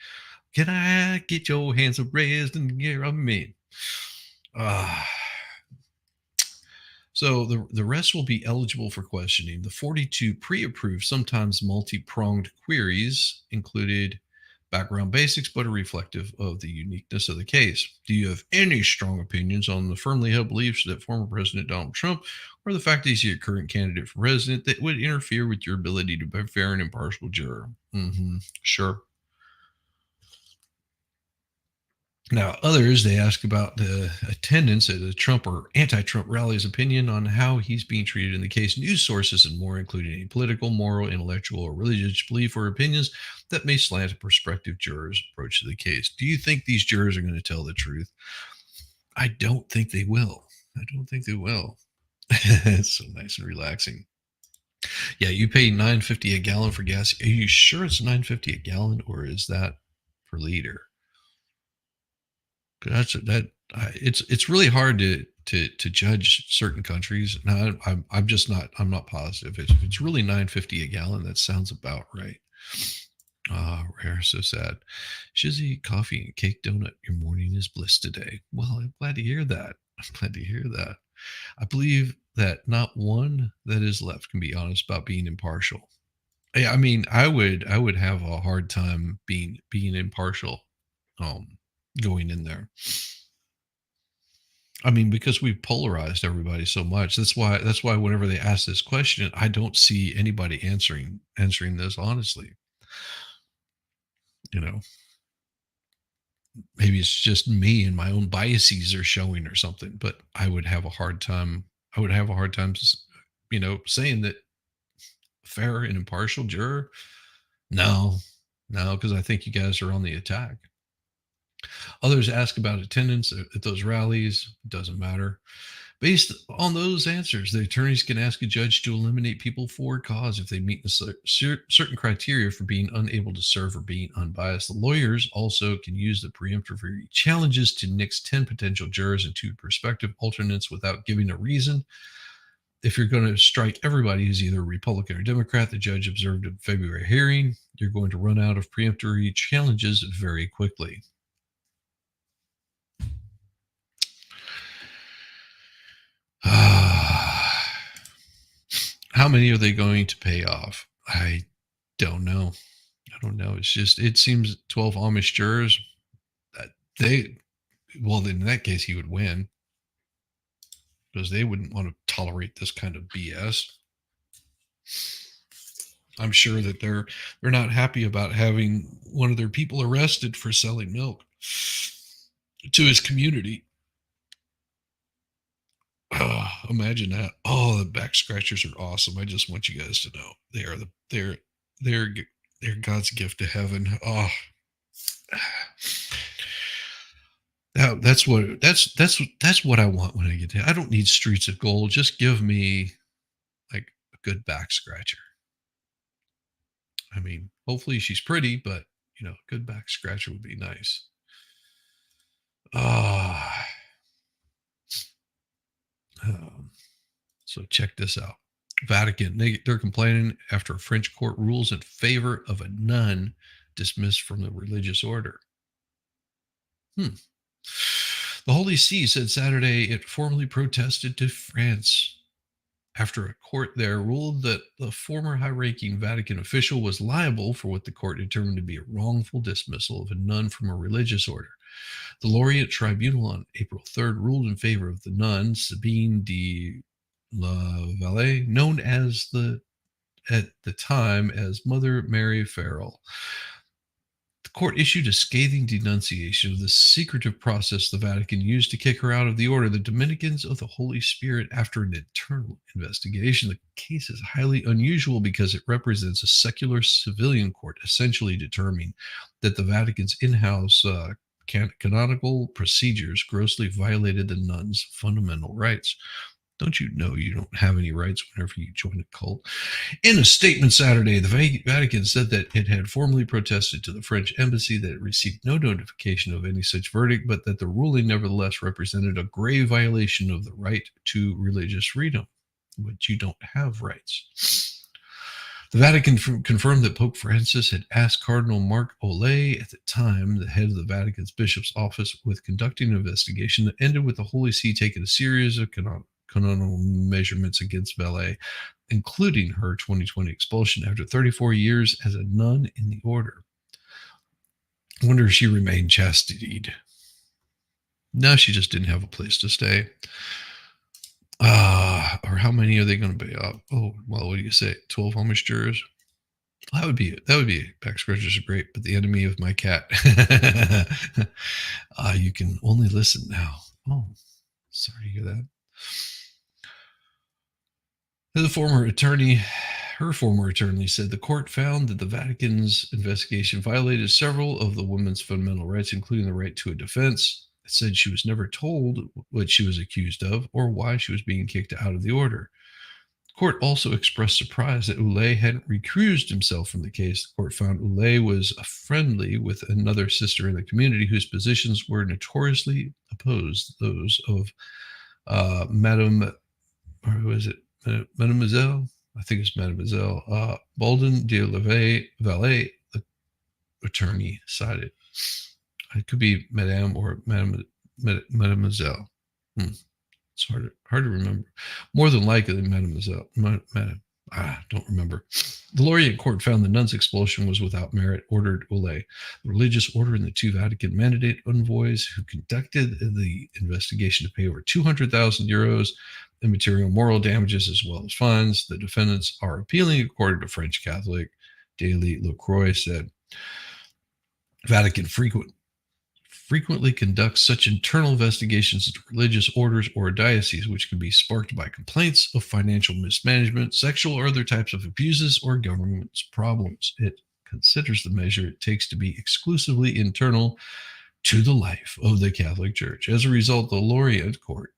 A: can. I get your hands up raised in the air of me. Ah, so the rest will be eligible for questioning. The 42 pre-approved, sometimes multi-pronged queries included background basics, but are reflective of the uniqueness of the case. Do you have any strong opinions on the firmly held beliefs that former President Donald Trump or the fact that he's your current candidate for president that would interfere with your ability to be a fair and impartial juror? Sure. Now, others, they ask about the attendance at the Trump or anti Trump rallies, opinion on how he's being treated in the case, news sources, and more, including any political, moral, intellectual, or religious belief or opinions that may slant a prospective juror's approach to the case. Do you think these jurors are going to tell the truth? I don't think they will. I don't think they will. It's so nice and relaxing. Yeah, you pay 9.50 a gallon for gas. Are you sure it's 9.50 a gallon, or is that per liter? It's really hard to judge certain countries. No, I'm just not. I'm not positive. It's really 9.50 a gallon. That sounds about right. Ah, rare, so sad. Shizzy, coffee and cake donut. Your morning is bliss today. Well, I'm glad to hear that. I'm glad to hear that. I believe that not one that is left can be honest about being impartial. Yeah, I mean, I would have a hard time being impartial, um, going in there. I mean, because we've polarized everybody so much. That's why whenever they ask this question, I don't see anybody answering this honestly. You know, maybe it's just me and my own biases are showing or something. But I would have a hard time. I would have a hard time, saying that fair and impartial juror. No, no, because I think you guys are on the attack. Others ask about attendance at those rallies. Doesn't matter. Based on those answers, the attorneys can ask a judge to eliminate people for cause if they meet the certain criteria for being unable to serve or being unbiased. The lawyers also can use the preemptory challenges to nix 10 potential jurors and two prospective alternates without giving a reason. If you're going to strike everybody who's either Republican or Democrat, the judge observed in February hearing, you're going to run out of preemptory challenges very quickly. How many are they going to pay off? I don't know. I don't know. It seems 12 Amish jurors, uh, they, well, then in that case, he would win because they wouldn't want to tolerate this kind of BS. I'm sure that they're not happy about having one of their people arrested for selling milk to his community. Imagine that. Oh, the back scratchers are awesome. I just want you guys to know they're they're God's gift to heaven. Oh, that's what I want when I get there. I don't need streets of gold. Just give me like a good back scratcher. I mean, hopefully she's pretty, but a good back scratcher would be nice. Ah, um, so check this out. Vatican, they're complaining after a French court rules in favor of a nun dismissed from the religious order. Hmm. The Holy See said Saturday it formally protested to France after a court there ruled that the former high ranking Vatican official was liable for what the court determined to be a wrongful dismissal of a nun from a religious order. The Laureate Tribunal on April 3rd ruled in favor of the nun, Sabine de la Vallée, known at the time as Mother Mary Farrell. The court issued a scathing denunciation of the secretive process the Vatican used to kick her out of the order, the Dominicans of the Holy Spirit, after an internal investigation. The case is highly unusual because it represents a secular civilian court essentially determining that the Vatican's in-house canonical procedures grossly violated the nuns' fundamental rights. Don't you know you don't have any rights whenever you join a cult? In a statement Saturday, the Vatican said that it had formally protested to the French embassy that it received no notification of any such verdict, but that the ruling nevertheless represented a grave violation of the right to religious freedom. But you don't have rights. The Vatican confirmed that Pope Francis had asked Cardinal Mark Olay, at the time the head of the Vatican's bishop's office, with conducting an investigation that ended with the Holy See taking a series of canonical measurements against Vallée, including her 2020 expulsion after 34 years as a nun in the order. I wonder if she remained chastitied. No, she just didn't have a place to stay. Or how many are they going to pay up? Oh, well, what do you say? 12 homage jurors? That would be back scratchers are great, but the enemy of my cat. You can only listen now. Oh, sorry to hear that. Her former attorney said the court found that the Vatican's investigation violated several of the woman's fundamental rights, including the right to a defense. It said she was never told what she was accused of or why she was being kicked out of the order. The court also expressed surprise that Ulay hadn't recused himself from the case. The court found Ulay was friendly with another sister in the community whose positions were notoriously opposed those of Madame, or who is it? Mademoiselle, I think it's Mademoiselle Bolden de la Vallée, the attorney, cited. It could be Madame or Mademoiselle. It's hard to remember. More than likely, Mademoiselle. Don't remember. The Laureate court found the nun's expulsion was without merit, ordered Olay, the religious order and the two Vatican mandate envoys who conducted the investigation, to pay over 200,000 euros in material moral damages as well as fines. The defendants are appealing, according to French Catholic Daily Le Croix said. Vatican frequently conducts such internal investigations into religious orders or dioceses, which can be sparked by complaints of financial mismanagement, sexual or other types of abuses, or government's problems. It considers the measure it takes to be exclusively internal to the life of the Catholic Church. As a result, the Laureate Court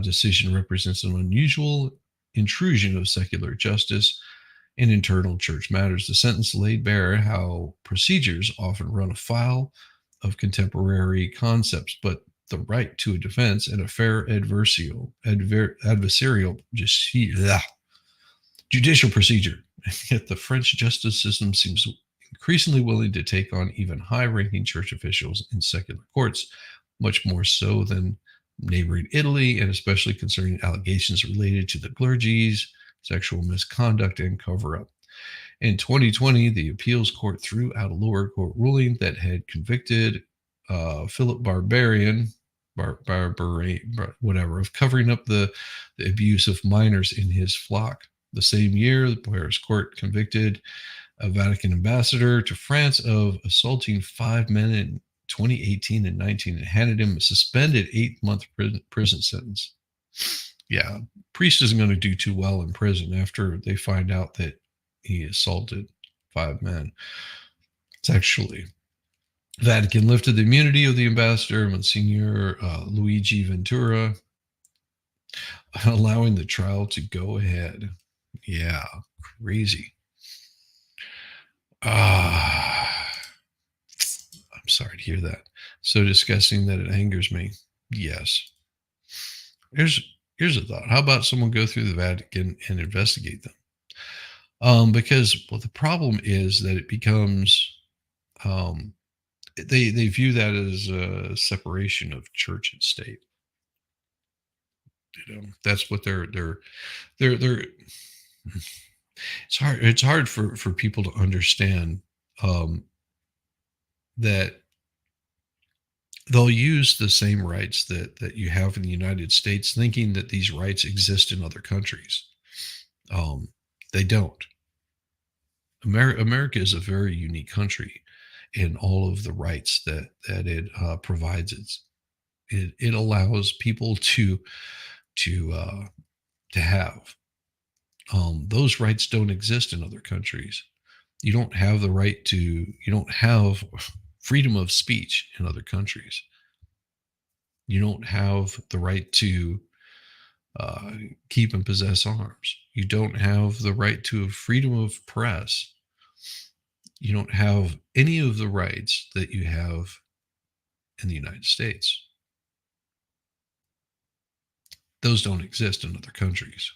A: decision represents an unusual intrusion of secular justice in internal church matters. The sentence laid bare how procedures often run afoul of contemporary concepts, but the right to a defense and a fair adversarial judicial procedure. Yet the French justice system seems increasingly willing to take on even high-ranking church officials in secular courts, much more so than neighboring Italy, and especially concerning allegations related to the clergy's sexual misconduct and cover-up. In 2020, the appeals court threw out a lower court ruling that had convicted Philip whatever, of covering up the abuse of minors in his flock. The same year, the Paris court convicted a Vatican ambassador to France of assaulting 5 men in 2018 and 19 and handed him a suspended 8-month prison sentence. Yeah, priest isn't going to do too well in prison after they find out that he assaulted 5 men sexually. Vatican lifted the immunity of the ambassador, Monsignor Luigi Ventura, allowing the trial to go ahead. Yeah, crazy. hear that. So disgusting that it angers me. Yes. Here's here's a thought. How about someone go through the Vatican and investigate them? Because well, the problem is that it becomes um, they view that as a separation of church and state. That's what they're. It's hard for people to understand um, that they'll use the same rights that you have in the United States, thinking that these rights exist in other countries. Um, they don't. America is a very unique country in all of the rights that it provides. It allows people to uh, to have. Those rights don't exist in other countries. You don't have the right to. You don't have freedom of speech in other countries. You don't have the right to uh, keep and possess arms. You don't have the right to freedom of press. You don't have any of the rights that you have in the United States. Those don't exist in other countries.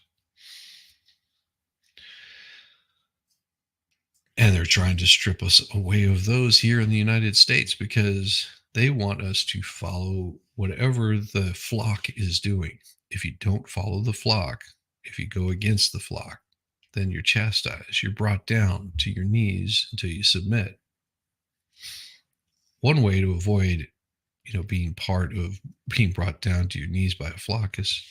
A: And they're trying to strip us away of those here in the United States because they want us to follow whatever the flock is doing. If you don't follow the flock, if you go against the flock, then you're chastised. You're brought down to your knees until you submit. One way to avoid, being part of being brought down to your knees by a flock is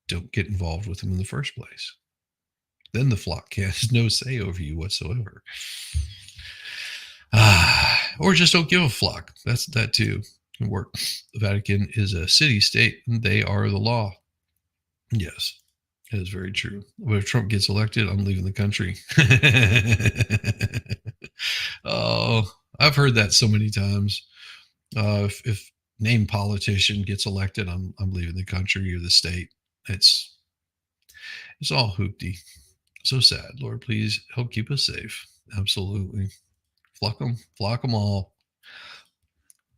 A: don't get involved with them in the first place. Then the flock has no say over you whatsoever. Or just don't give a flock. That's that too can work. The Vatican is a city state, and they are the law. Yes, that is very true. But if Trump gets elected, I'm leaving the country. Oh, I've heard that so many times. If named politician gets elected, I'm leaving the country or the state. It's all hoopty. So sad. Lord, please help keep us safe. Absolutely. Flock them all.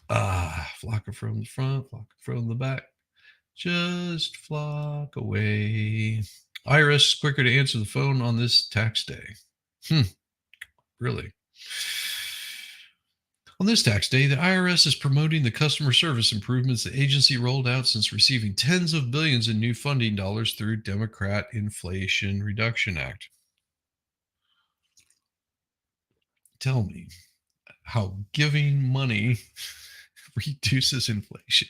A: Flock them from the front, flock them from the back. Just flock away. Iris, quicker to answer the phone on this tax day. Really? On this tax day, the IRS is promoting the customer service improvements the agency rolled out since receiving tens of billions in new funding dollars through Democrat Inflation Reduction Act. Tell me how giving money reduces inflation.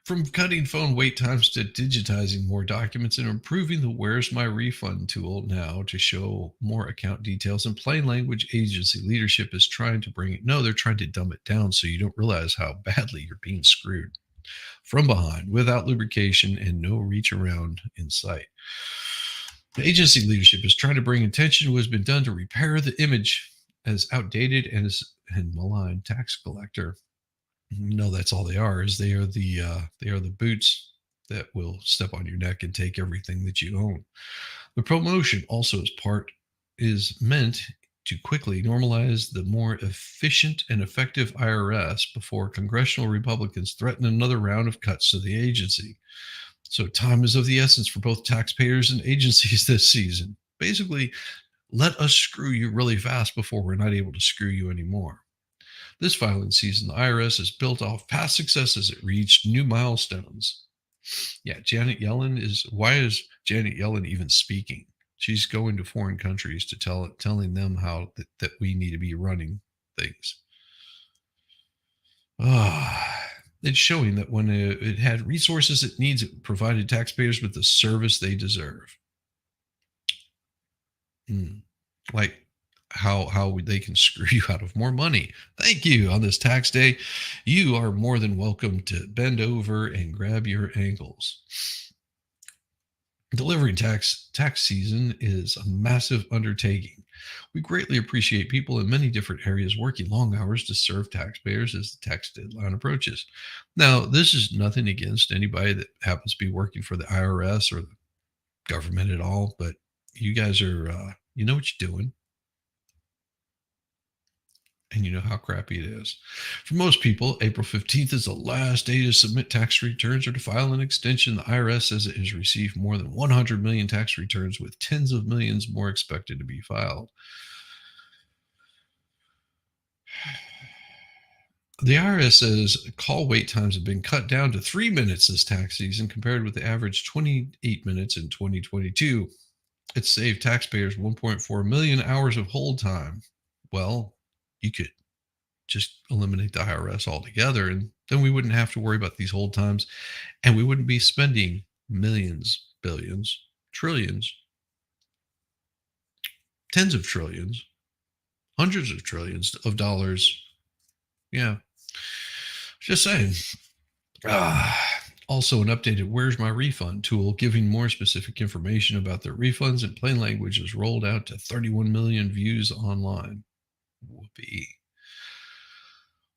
A: From cutting phone wait times to digitizing more documents and improving the Where's My Refund tool now to show more account details in plain language, agency leadership is trying to bring it. No, they're trying to dumb it down so you don't realize how badly you're being screwed from behind without lubrication and no reach around in sight. The agency leadership is trying to bring attention to what has been done to repair the image as outdated and maligned tax collector. No, that's all they are. Is they are the boots that will step on your neck and take everything that you own. The promotion also is meant to quickly normalize the more efficient and effective IRS before congressional Republicans threaten another round of cuts to the agency. So time is of the essence for both taxpayers and agencies this season. Basically, let us screw you really fast before we're not able to screw you anymore. This filing season, the IRS has built off past successes. It reached new milestones. Yeah, why is Janet Yellen even speaking? She's going to foreign countries to telling them how that we need to be running things. It's showing that when it had resources it needs, it provided taxpayers with the service they deserve. Like how they can screw you out of more money. Thank you. On this tax day, you are more than welcome to bend over and grab your ankles. Delivering tax season is a massive undertaking. We greatly appreciate people in many different areas working long hours to serve taxpayers as the tax deadline approaches. Now, this is nothing against anybody that happens to be working for the IRS or the government at all, but you guys are, you know what you're doing. And you know how crappy it is. For most people, April 15th is the last day to submit tax returns or to file an extension. The IRS says it has received more than 100 million tax returns, with tens of millions more expected to be filed. The IRS says call wait times have been cut down to 3 minutes this tax season, compared with the average 28 minutes in 2022. It saved taxpayers 1.4 million hours of hold time. Well, you could just eliminate the IRS altogether, and then we wouldn't have to worry about these hold times, and we wouldn't be spending millions, billions, trillions, tens of trillions, hundreds of trillions of dollars. Yeah, just saying. Also, an updated Where's My Refund tool giving more specific information about their refunds in plain language is rolled out to 31 million views online. Whoopee.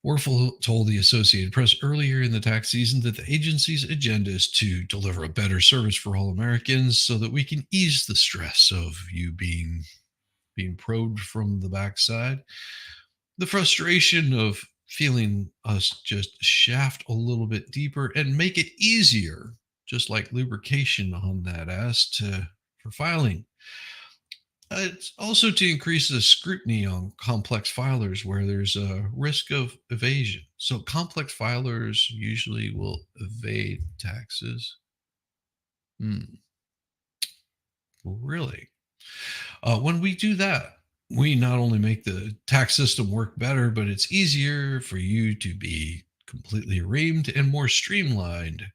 A: Werfel told the Associated Press earlier in the tax season that the agency's agenda is to deliver a better service for all Americans so that we can ease the stress of you being probed from the backside. The frustration of feeling us just shaft a little bit deeper and make it easier, just like lubrication on that ass for filing. It's also to increase the scrutiny on complex filers where there's a risk of evasion. So, complex filers usually will evade taxes. Really? When we do that, we not only make the tax system work better, but it's easier for you to be completely reamed and more streamlined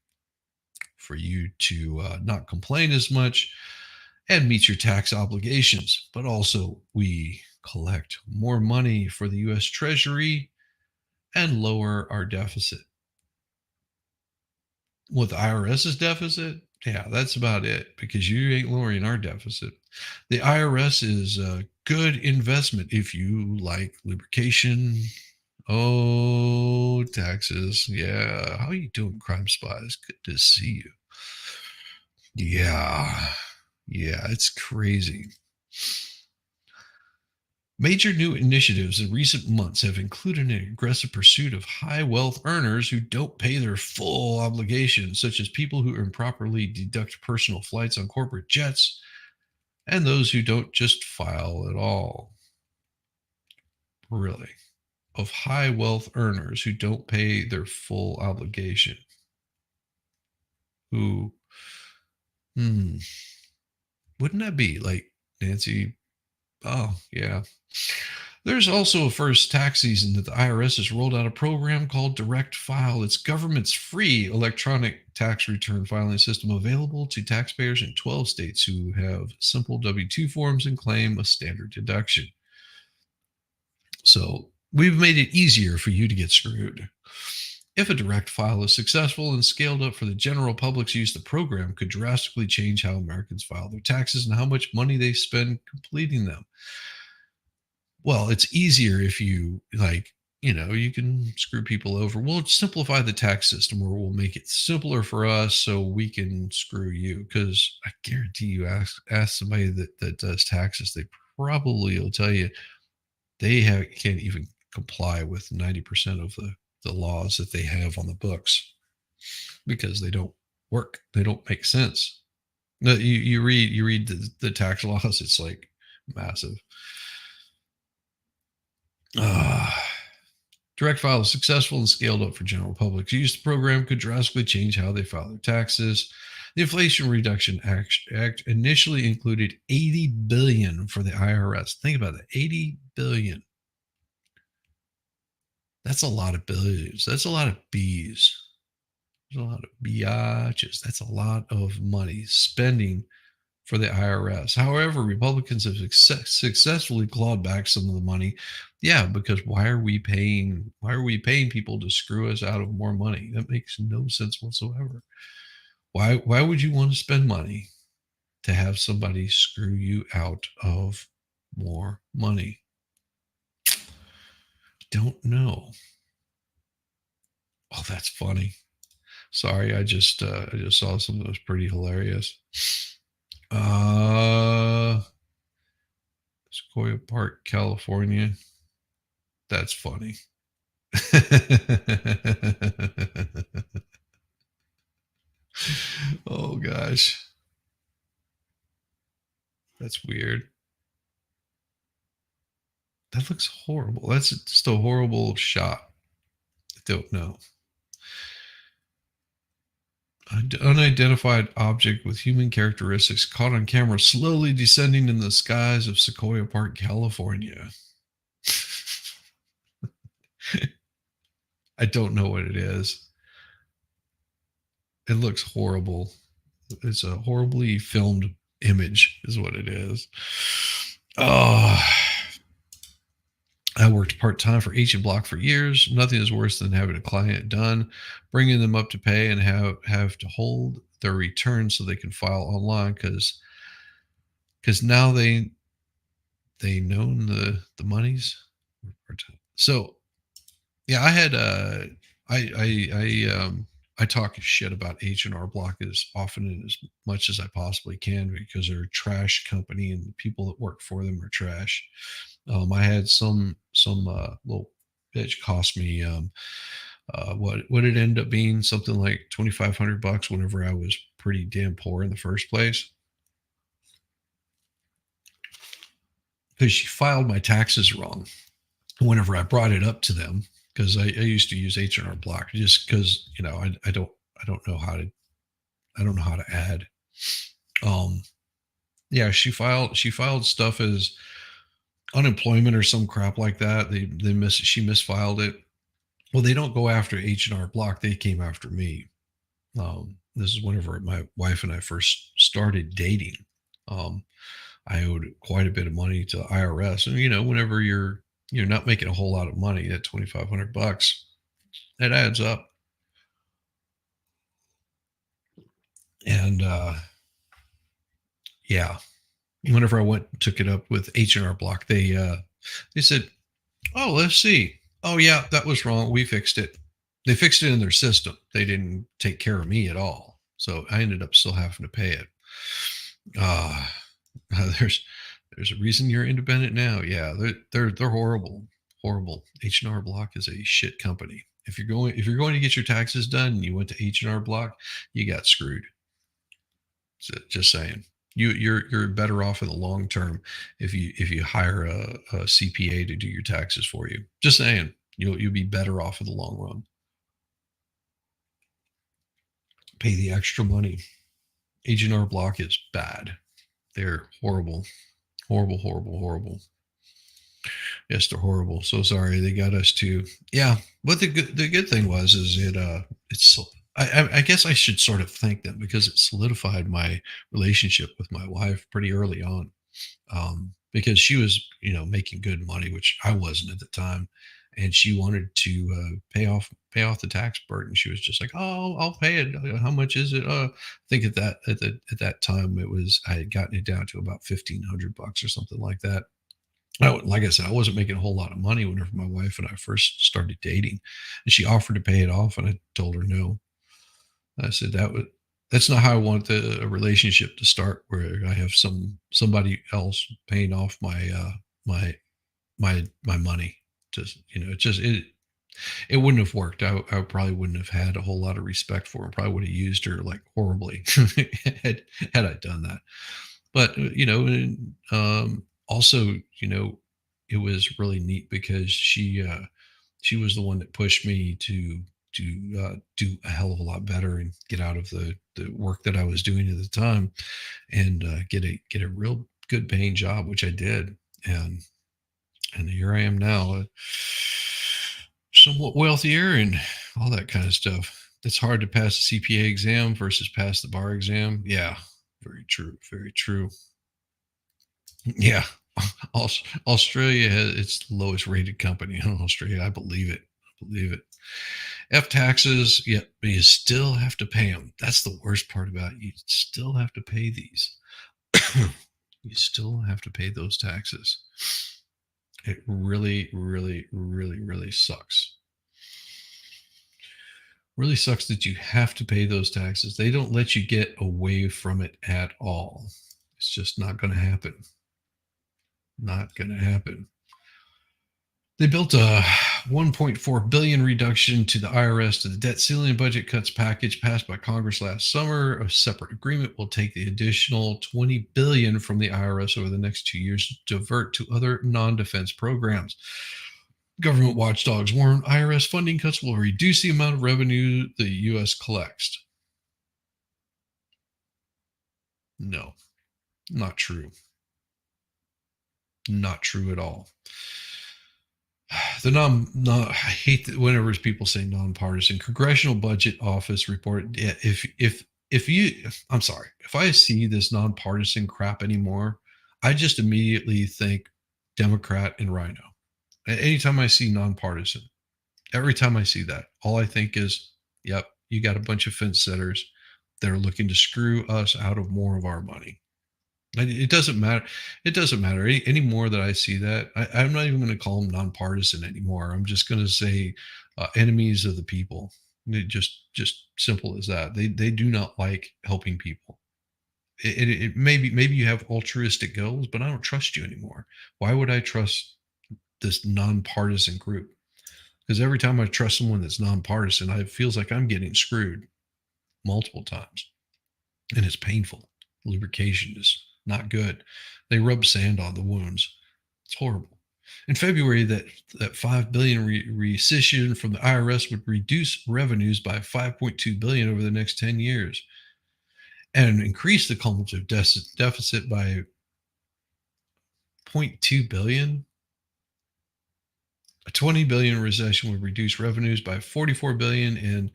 A: for you to not complain as much and meet your tax obligations. But also, we collect more money for the U.S. Treasury and lower our deficit. With the IRS's deficit, yeah, that's about it, because you ain't lowering our deficit. The IRS is a good investment if you like lubrication. Oh, taxes. Yeah. How are you doing, Crime Spies? Good to see you. Yeah. Yeah, it's crazy. Major new initiatives in recent months have included an aggressive pursuit of high wealth earners who don't pay their full obligations, such as people who improperly deduct personal flights on corporate jets and those who don't just file at all. Really? Of high wealth earners who don't pay their full obligation. Who, hmm, wouldn't that be like Nancy? Oh, yeah. There's also a first tax season that the IRS has rolled out a program called Direct File. It's government's free electronic tax return filing system available to taxpayers in 12 states who have simple W-2 forms and claim a standard deduction. So we've made it easier for you to get screwed. If a direct file is successful and scaled up for the general public's use, the program could drastically change how Americans file their taxes and how much money they spend completing them. Well, it's easier if you you can screw people over. We'll simplify the tax system, or we'll make it simpler for us so we can screw you. Because I guarantee you, ask somebody that does taxes, they probably will tell you can't even comply with 90% of the laws that they have on the books because they don't work. They don't make sense. No, you read the tax laws, it's like massive. Direct file is successful and scaled up for general public use. The program could drastically change how they file their taxes. The Inflation Reduction Act initially included $80 billion for the IRS. Think about that, $80 billion. That's a lot of billions. That's a lot of B's. There's a lot of biatches. That's a lot of money spending for the IRS. However, Republicans have successfully clawed back some of the money. Yeah, because why are we paying people to screw us out of more money? That makes no sense whatsoever. Why would you want to spend money to have somebody screw you out of more money? Don't know. Oh, that's funny. Sorry, I just saw something that was pretty hilarious. Sequoia Park, California. That's funny. Oh gosh, that's weird. That looks horrible. That's just a horrible shot. I don't know. An unidentified object with human characteristics caught on camera slowly descending in the skies of Sequoia Park, California. I don't know what it is. It looks horrible. It's a horribly filmed image, is what it is. Oh, I worked part time for H and Block for years. Nothing is worse than having a client done, bringing them up to pay, and have to hold their return so they can file online because now they known the monies. So yeah, I had I talk shit about H&R Block as often and as much as I possibly can because they're a trash company and the people that work for them are trash. I had some little bitch cost me what it ended up being something like $2,500 whenever I was pretty damn poor in the first place because she filed my taxes wrong whenever I brought it up to them because I used to use H&R Block just because I don't know how to I don't know how to add. Um, yeah, she filed stuff as unemployment or some crap like that. She misfiled it. Well, they don't go after H&R Block. They came after me. This is whenever my wife and I first started dating. Um, I owed quite a bit of money to the IRS, and whenever you're not making a whole lot of money, at $2,500, it adds up. And yeah, whenever I went and took it up with H&R Block, they said, "Oh, let's see. Oh yeah, that was wrong. We fixed it." They fixed it in their system. They didn't take care of me at all. So I ended up still having to pay it. Uh, there's there's a reason you're independent now. Yeah, they're horrible, horrible. H&R Block is a shit company. If you're going to get your taxes done and you went to H&R Block, you got screwed. Just saying. You're better off in the long term if you hire a CPA to do your taxes for you. Just saying. You'll be better off in the long run. Pay the extra money. H&R Block is bad. They're horrible. Horrible, horrible, horrible. Yes, they're horrible. So sorry. They got us too. Yeah. But the good thing was is it's I guess I should sort of thank them because it solidified my relationship with my wife pretty early on. Because she was, making good money, which I wasn't at the time, and she wanted to pay off the tax burden. She was just like, "Oh, I'll pay it. How much is it?" I think at that time I had gotten it down to about $1,500 or something like that. Like I said, I wasn't making a whole lot of money whenever my wife and I first started dating, and she offered to pay it off, and I told her no. I said that's not how I want a relationship to start, where I have somebody else paying off my my money. It wouldn't have worked. I probably wouldn't have had a whole lot of respect for her. Probably would have used her like horribly had I done that. But and, also it was really neat because she was the one that pushed me to do a hell of a lot better and get out of the work that I was doing at the time and get a real good paying job, which I did, and here I am now, somewhat wealthier and all that kind of stuff. It's hard to pass the CPA exam versus pass the bar exam. Yeah, very true, very true. Yeah, Australia has its lowest rated company in Australia. I believe it. I believe it. F taxes, yeah, but you still have to pay them. That's the worst part about it. You still have to pay these. You still have to pay those taxes. It really, really, really, really sucks. Really sucks that you have to pay those taxes. They don't let you get away from it at all. It's just not going to happen. Not going to happen. They built a 1.4 billion reduction to the IRS to the debt ceiling budget cuts package passed by Congress last summer. A separate agreement will take the additional 20 billion from the IRS over the next 2 years to divert to other non-defense programs. Government watchdogs warn IRS funding cuts will reduce the amount of revenue the US collects. No, not true. Not true at all. The no, I hate that whenever people say nonpartisan. Congressional Budget Office report. Yeah, if you, I'm sorry, if I see this nonpartisan crap anymore, I just immediately think Democrat and Rhino. Anytime I see nonpartisan, every time I see that, all I think is, yep, you got a bunch of fence setters that are looking to screw us out of more of our money. It doesn't matter. It doesn't matter any more that I see that. I'm not even going to call them nonpartisan anymore. I'm just going to say enemies of the people. Just simple as that. They do not like helping people. It maybe you have altruistic goals, but I don't trust you anymore. Why would I trust this nonpartisan group? Because every time I trust someone that's nonpartisan, it feels like I'm getting screwed multiple times, and it's painful. Lubrication is not good. They rub sand on the wounds. It's horrible. In February, that 5 billion rescission from the IRS would reduce revenues by 5.2 billion over the next 10 years and increase the cumulative deficit by zero point 0.2 billion. A 20 billion recession would reduce revenues by 44 billion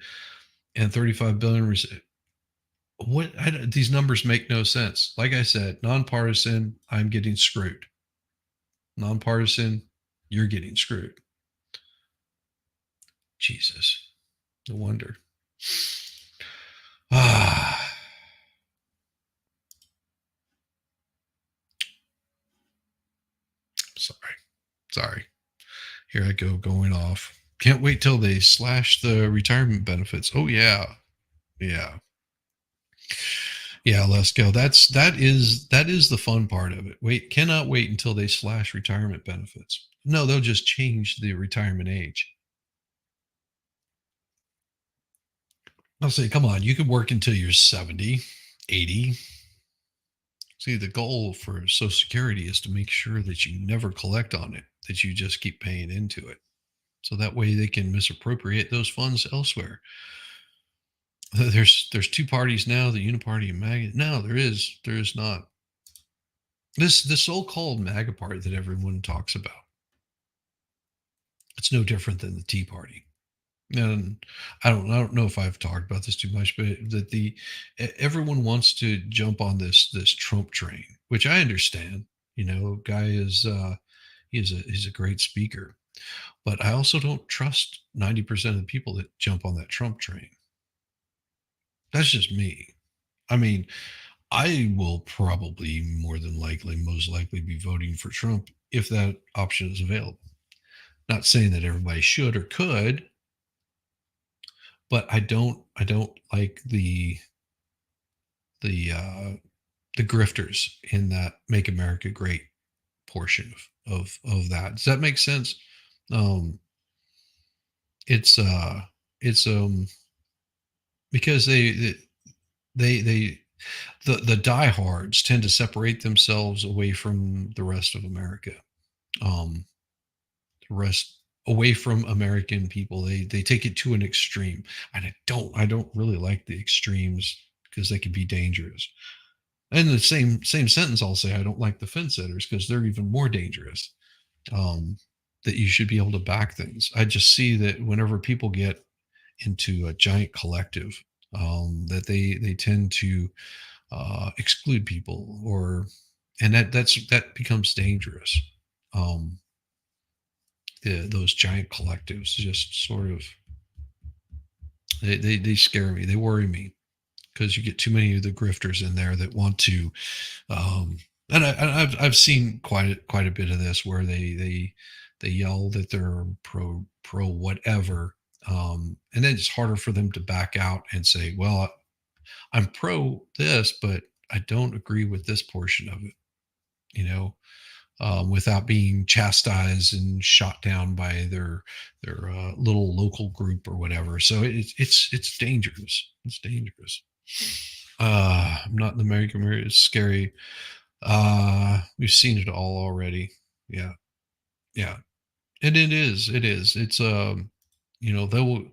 A: and 35 billion. These numbers make no sense. Like I said, nonpartisan, I'm getting screwed. Nonpartisan, you're getting screwed. Jesus, no wonder. Ah, sorry, sorry. Here I go going off. Can't wait till they slash the retirement benefits. Oh yeah, yeah, yeah. Let's go. That is the fun part of it. Cannot wait until they slash retirement benefits. No, they'll just change the retirement age. I'll say, come on, you can work until you're 70, 80. See, the goal for Social Security is to make sure that you never collect on it, that you just keep paying into it. So that way they can misappropriate those funds elsewhere. There's two parties now, the Uniparty and MAGA. No, there is not. This so-called MAGA party that everyone talks about. It's no different than the Tea Party. And I don't know if I've talked about this too much, but that everyone wants to jump on this Trump train, which I understand. Guy is he's a great speaker, but I also don't trust 90% of the people that jump on that Trump train. That's just me. I mean, I will probably most likely be voting for Trump if that option is available. Not saying that everybody should or could, but I don't like the the grifters in that "Make America Great" portion of that. Does that make sense? Um, it's it's because they the diehards tend to separate themselves away from the rest of America. Um, the rest away from American people. They take it to an extreme, and I don't really like the extremes because they can be dangerous. And in the same sentence, I'll say I don't like the fence sitters because they're even more dangerous. Um, that you should be able to back things. I just see that whenever people get into a giant collective, that they tend to exclude people, and that becomes dangerous. Um, those giant collectives just sort of they scare me. They worry me because you get too many of the grifters in there that want to. And I've seen quite a bit of this where they yell that they're pro whatever, and then it's harder for them to back out and say, well, I'm pro this, but I don't agree with this portion of it. You know, without being chastised and shot down by their little local group or whatever. So it's dangerous. It's dangerous. I'm not in the American mirror. It's scary. We've seen it all already. Yeah, yeah, and it is. It is. It's they will,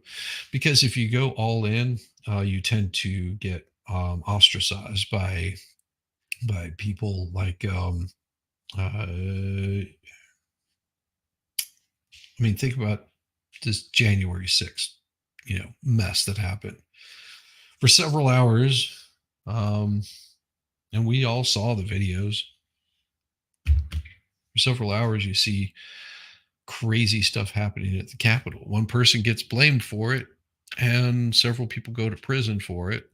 A: because if you go all in, you tend to get ostracized by people like I mean, think about this January 6th, mess that happened for several hours. Um, and we all saw the videos. For several hours, you see crazy stuff happening at the Capitol. One person gets blamed for it, and several people go to prison for it.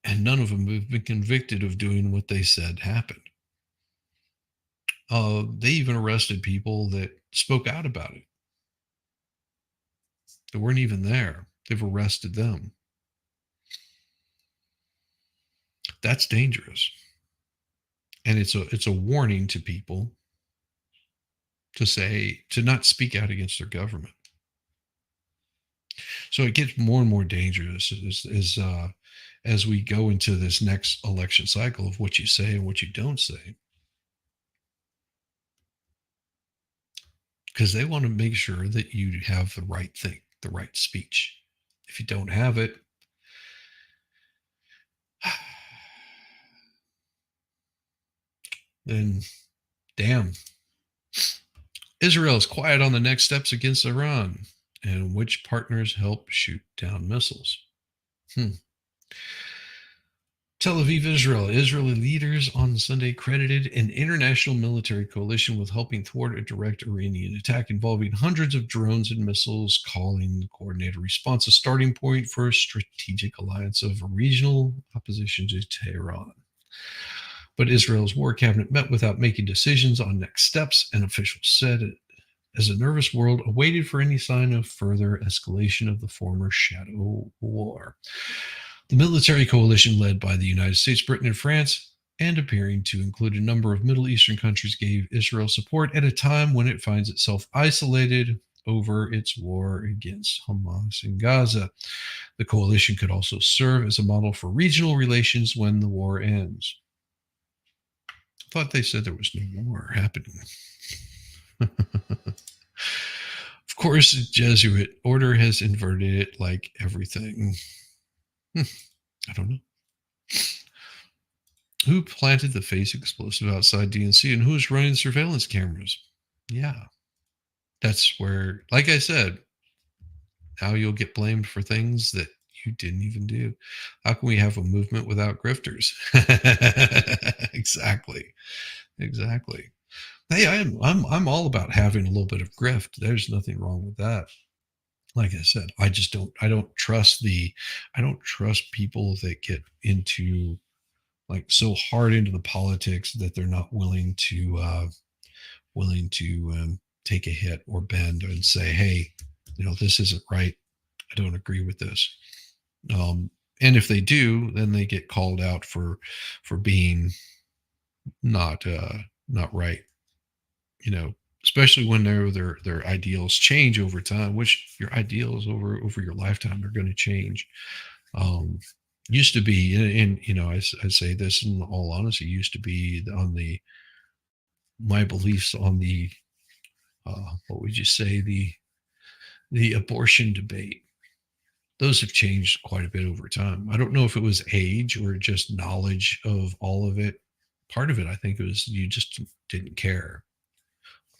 A: And none of them have been convicted of doing what they said happened. They even arrested people that spoke out about it. They weren't even there. They've arrested them. That's dangerous. And it's a warning to people to not speak out against their government. So it gets more and more dangerous as we go into this next election cycle of what you say and what you don't say, because they want to make sure that you have the right thing, the right speech. If you don't have it, then damn. Israel is quiet on the next steps against Iran, and which partners help shoot down missiles. Tel Aviv, Israel. Israeli leaders on Sunday credited an international military coalition with helping thwart a direct Iranian attack involving hundreds of drones and missiles, calling the coordinated response a starting point for a strategic alliance of regional opposition to Tehran. But Israel's war cabinet met without making decisions on next steps, and officials said, as a nervous world awaited for any sign of further escalation of the former shadow war. The military coalition led by the United States, Britain, and France, and appearing to include a number of Middle Eastern countries, gave Israel support at a time when it finds itself isolated over its war against Hamas in Gaza. The coalition could also serve as a model for regional relations when the war ends. I thought they said there was no war happening. Of course, the Jesuit order has inverted it like everything. I don't know. Who planted the face explosive outside DNC, and who's running surveillance cameras? Yeah. That's where, like I said, now you'll get blamed for things that you didn't even do. How can we have a movement without grifters? Exactly. Exactly. Hey, I'm all about having a little bit of grift. There's nothing wrong with that. Like I said, I don't trust people that get into like so hard into the politics that they're not willing to take a hit or bend and say, hey, this isn't right. I don't agree with this. And if they do, then they get called out for being not right. Especially when their ideals change over time, which your ideals over your lifetime are going to change. Used to be, and I say this in all honesty, used to be on my beliefs on the what would you say, the abortion debate. Those have changed quite a bit over time. I don't know if it was age or just knowledge of all of it. Part of it, I think, it was you just didn't care.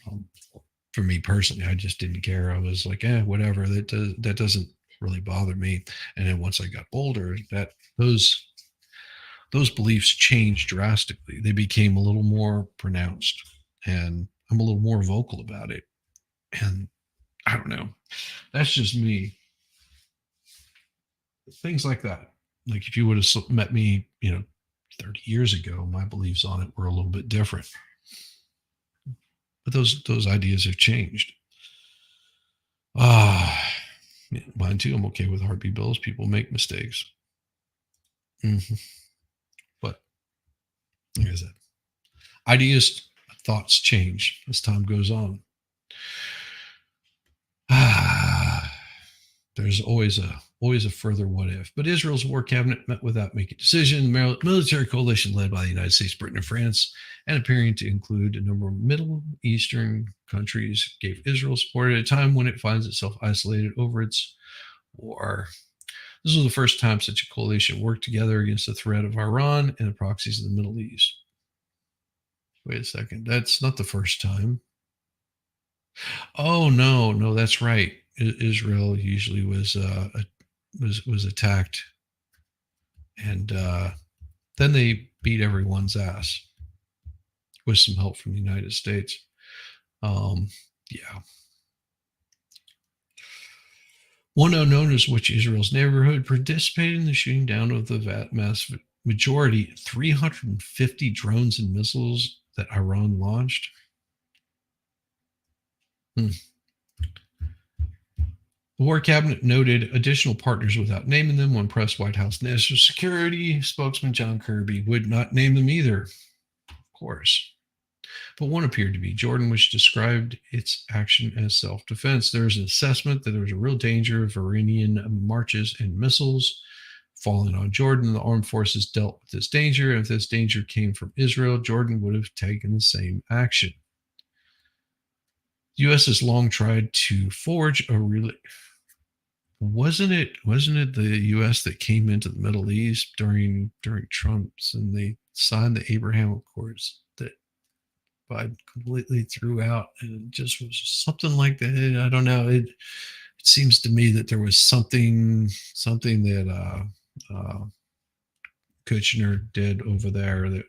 A: Um, for me personally, I just didn't care. I was like, whatever. That doesn't really bother me. And then once I got older, that those beliefs changed drastically. They became a little more pronounced, and I'm a little more vocal about it. And I don't know. That's just me. Things like that. Like if you would have met me, 30 years ago, my beliefs on it were a little bit different. But those ideas have changed. Mine too. I'm okay with heartbeat bills. People make mistakes. Mm-hmm. But like I said, ideas thoughts change as time goes on. Ah, there's always a further what if. But Israel's war cabinet met without making a decision. Military coalition led by the United States, Britain, and France, and appearing to include a number of Middle Eastern countries, gave Israel support at a time when it finds itself isolated over its war. This was the first time such a coalition worked together against the threat of Iran and the proxies of the Middle East. Wait a second, that's not the first time. Oh no, no, that's right. Israel usually was attacked, and then they beat everyone's ass with some help from the United States. Um, yeah. One unknown is which Israel's neighborhood participated in the shooting down of the mass majority 350 drones and missiles that Iran launched. Hmm. The War Cabinet noted additional partners without naming them. When pressed, White House National Security spokesman John Kirby would not name them either, of course. But one appeared to be Jordan, which described its action as self-defense. There is an assessment that there was a real danger of Iranian marches and missiles falling on Jordan. The armed forces dealt with this danger. If this danger came from Israel, Jordan would have taken the same action. The U.S. has long tried to forge a wasn't it the U.S. that came into the Middle East during Trump's and they signed the Abraham Accords that Biden completely threw out, and it just was something like that. I don't know. It seems to me that there was something that Kushner did over there that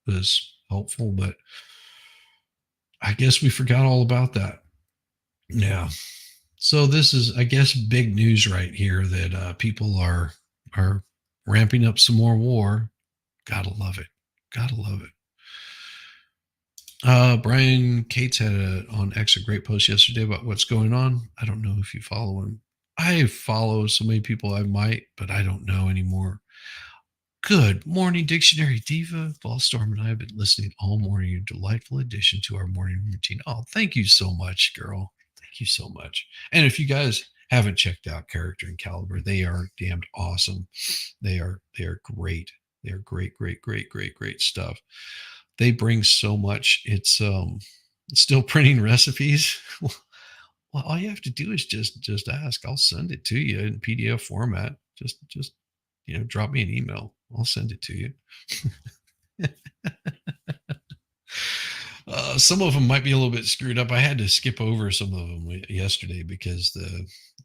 A: was helpful, but I guess we forgot all about that. Yeah. So this is, I guess, big news right here that people are ramping up some more war. Gotta love it. Gotta love it. Brian Cates had on X a great post yesterday about what's going on. I don't know if you follow him. I follow so many people I might, but I don't know anymore. Good morning, Dictionary Diva. Ballstorm and I have been listening all morning. A delightful addition to our morning routine. Oh, thank you so much, girl. Thank you so much. And if you guys haven't checked out Character and Caliber, they are damned awesome. They are great. They're great stuff. They bring so much. It's still printing recipes. Well, all you have to do is just ask. I'll send it to you in PDF format. Just drop me an email. I'll send it to you. Some of them might be a little bit screwed up. I had to skip over some of them yesterday because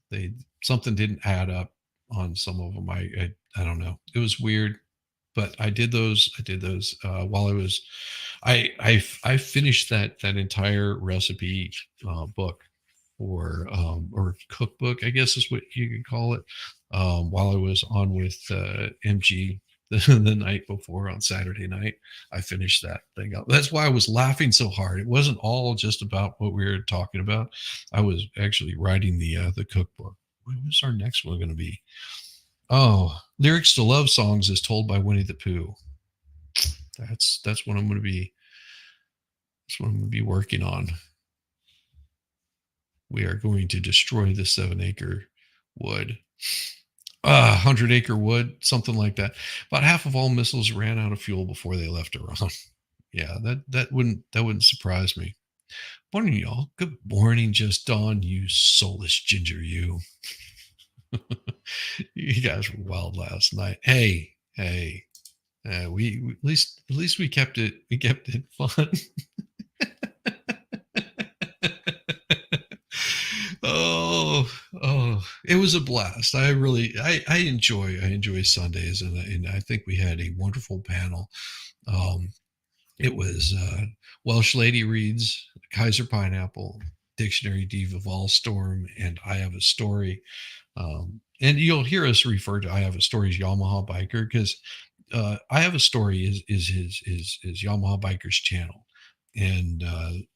A: they something didn't add up on some of them. I don't know. It was weird, but I did those. While I was. I finished that entire recipe book or cookbook, I guess is what you could call it. While I was on with MG the night before on Saturday night, I finished that thing up. That's why I was laughing so hard. It wasn't all just about what we were talking about. I was actually writing the cookbook. What's our next one going to be? Oh, lyrics to love songs as told by Winnie the Pooh. That's what I'm going to be. That's what I'm going to be working on. We are going to destroy the 7-acre wood. 100-acre wood, something like that. About half of all missiles ran out of fuel before they left Iran. Yeah, that wouldn't surprise me. Morning, y'all. Good morning, just dawn, you soulless ginger, you. You guys were wild last night. Hey, we at least we kept it fun. Oh, it was a blast. I enjoy Sundays, and I think we had a wonderful panel. It was Welsh Lady Reads, Kaiser Pineapple, Dictionary Diva Volstorm, and I Have a Story. And you'll hear us refer to I Have a Story as Yamaha Biker because I Have a Story is his Yamaha Biker's channel, and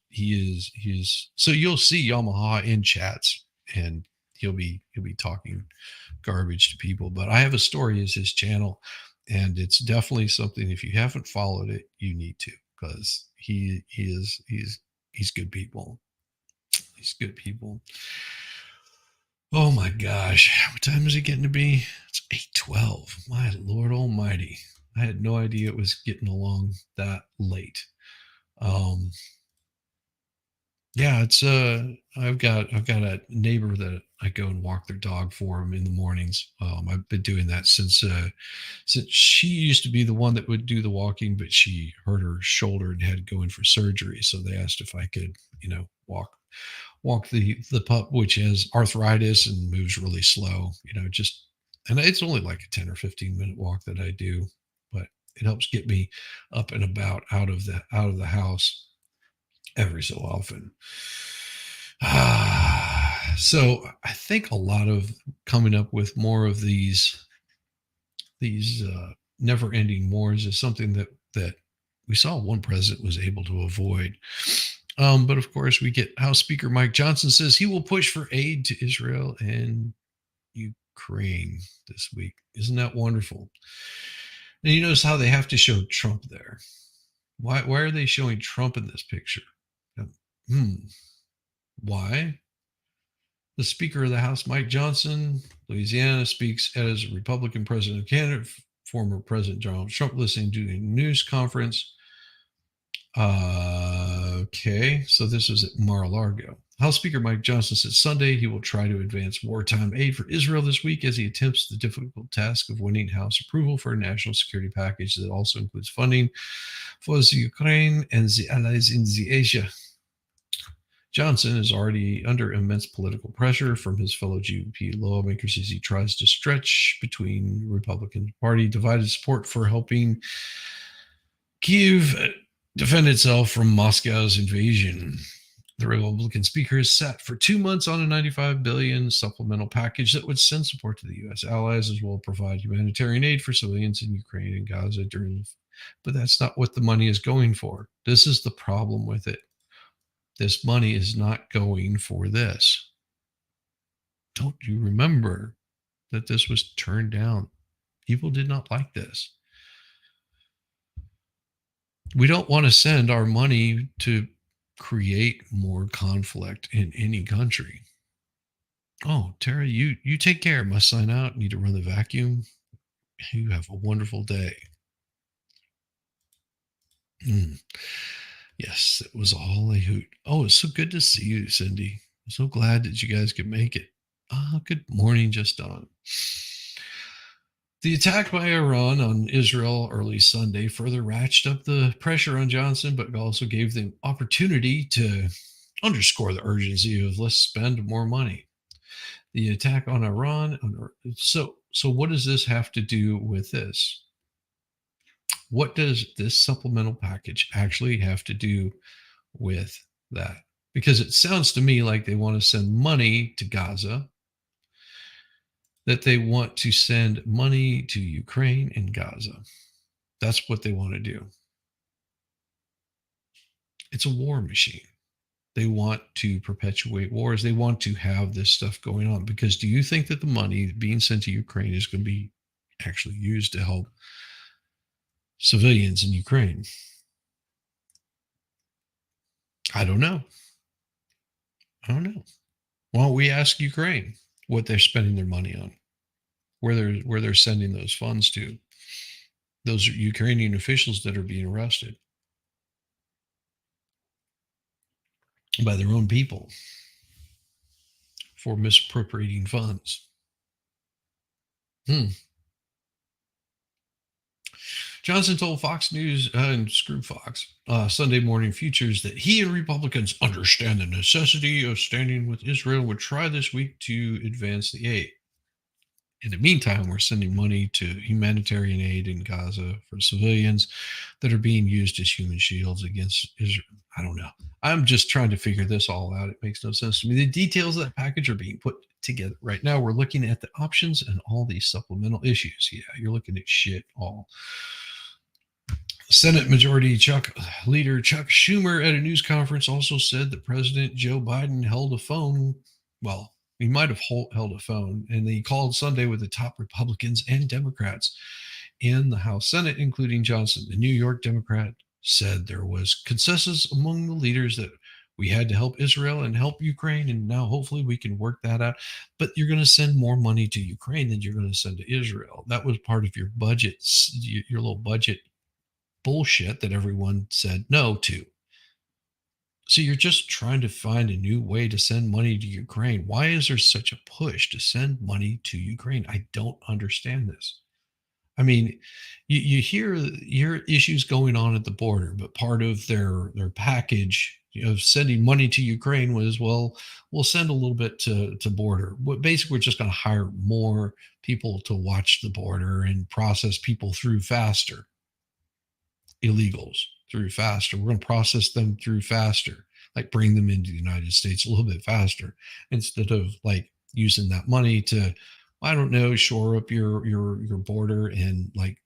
A: he's so you'll see Yamaha in chats, and he'll be talking garbage to people. But I Have a Story is his channel, and it's definitely something. If you haven't followed it, you need to because he's good people. He's good people. Oh my gosh, what time is it getting to be? It's 8:12. My Lord Almighty, I had no idea it was getting along that late. Um, yeah, it's I've got a neighbor that I go and walk their dog for them in the mornings. I've been doing that since she used to be the one that would do the walking, but she hurt her shoulder and had to go in for surgery. So they asked if I could, walk the pup, which has arthritis and moves really slow. Just and it's only like a 10 or 15 minute walk that I do, but it helps get me up and about out of the house every so often. So I think a lot of coming up with more of these never-ending wars is something that we saw one president was able to avoid. But of course, we get House Speaker Mike Johnson says he will push for aid to Israel and Ukraine this week. Isn't that wonderful? And you notice how they have to show Trump there. Why are they showing Trump in this picture? Hmm. Why? The Speaker of the House, Mike Johnson, Louisiana, speaks as a Republican president candidate, former President Donald Trump, listening to a news conference. Okay, so this was at Mar-a-Lago. House Speaker Mike Johnson said Sunday he will try to advance wartime aid for Israel this week as he attempts the difficult task of winning House approval for a national security package that also includes funding for the Ukraine and the allies in the Asia. Johnson is already under immense political pressure from his fellow GOP lawmakers as he tries to stretch between Republican Party divided support for helping Kyiv defend itself from Moscow's invasion. The Republican speaker is set for 2 months on a $95 billion supplemental package that would send support to the U.S. allies as well as provide humanitarian aid for civilians in Ukraine and Gaza but that's not what the money is going for. This is the problem with it. This money is not going for this. Don't you remember that this was turned down? People did not like this. We don't want to send our money to create more conflict in any country. Oh, Tara, you take care. Must sign out. Need to run the vacuum. You have a wonderful day. Yes, it was all a hoot. Oh, it's so good to see you, Cindy. I'm so glad that you guys could make it. Good morning, just on. The attack by Iran on Israel early Sunday further ratcheted up the pressure on Johnson, but also gave them opportunity to underscore the urgency of let's spend more money. The attack on Iran. So what does this have to do with this? What does this supplemental package actually have to do with that? Because it sounds to me like they want to send money to Gaza, that they want to send money to Ukraine and Gaza. That's what they want to do. It's a war machine. They want to perpetuate wars. They want to have this stuff going on. Because do you think that the money being sent to Ukraine is going to be actually used to help civilians in Ukraine? I don't know. Why don't we ask Ukraine what they're spending their money on, where they're sending those funds to? Those are Ukrainian officials that are being arrested by their own people for misappropriating funds. Johnson told Fox News and screw Fox Sunday Morning Futures that he and Republicans understand the necessity of standing with Israel would try this week to advance the aid. In the meantime, we're sending money to humanitarian aid in Gaza for civilians that are being used as human shields against Israel. I don't know. I'm just trying to figure this all out. It makes no sense to me. The details of that package are being put together right now. We're looking at the options and all these supplemental issues. Yeah, you're looking at shit all. Senate Majority Leader Chuck Schumer at a news conference also said that President Joe Biden held a phone. Well, he might have held a phone, and he called Sunday with the top Republicans and Democrats in the House Senate, including Johnson, the New York Democrat, said there was consensus among the leaders that we had to help Israel and help Ukraine, and now hopefully we can work that out. But you're going to send more money to Ukraine than you're going to send to Israel. That was part of your budget, your little budget bullshit that everyone said no to. So you're just trying to find a new way to send money to Ukraine. Why is there such a push to send money to Ukraine? I don't understand this. I mean, you hear issues going on at the border, but part of their package of sending money to Ukraine was, well, we'll send a little bit to border. But basically, we're just going to hire more people to watch the border and process people through faster, illegals through faster. We're going to process them through faster, like bring them into the United States a little bit faster instead of like using that money to, I don't know, shore up your border and like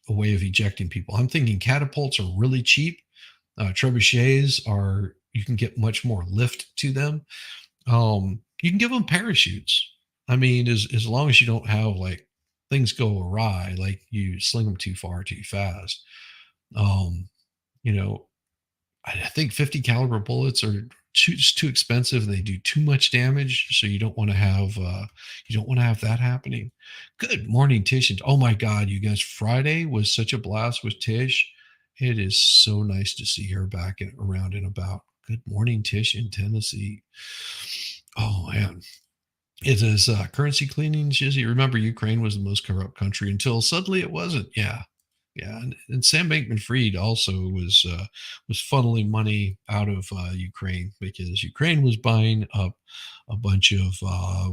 A: a way of ejecting people. I'm thinking catapults are really cheap. Trebuchets are, you can get much more lift to them. You can give them parachutes. I mean, as long as you don't have like things go awry, like you sling them too far too fast. Um, you know, I think 50 caliber bullets are just too expensive. They do too much damage, so you don't want to have that happening. Good morning, Tish. And oh my God, you guys! Friday was such a blast with Tish. It is so nice to see her back and around and about. Good morning, Tish in Tennessee. Oh man, it is currency cleaning, Shizzy. Remember, Ukraine was the most corrupt country until suddenly it wasn't. Yeah, yeah. And Sam Bankman-Fried also was funneling money out of Ukraine because Ukraine was buying up a bunch of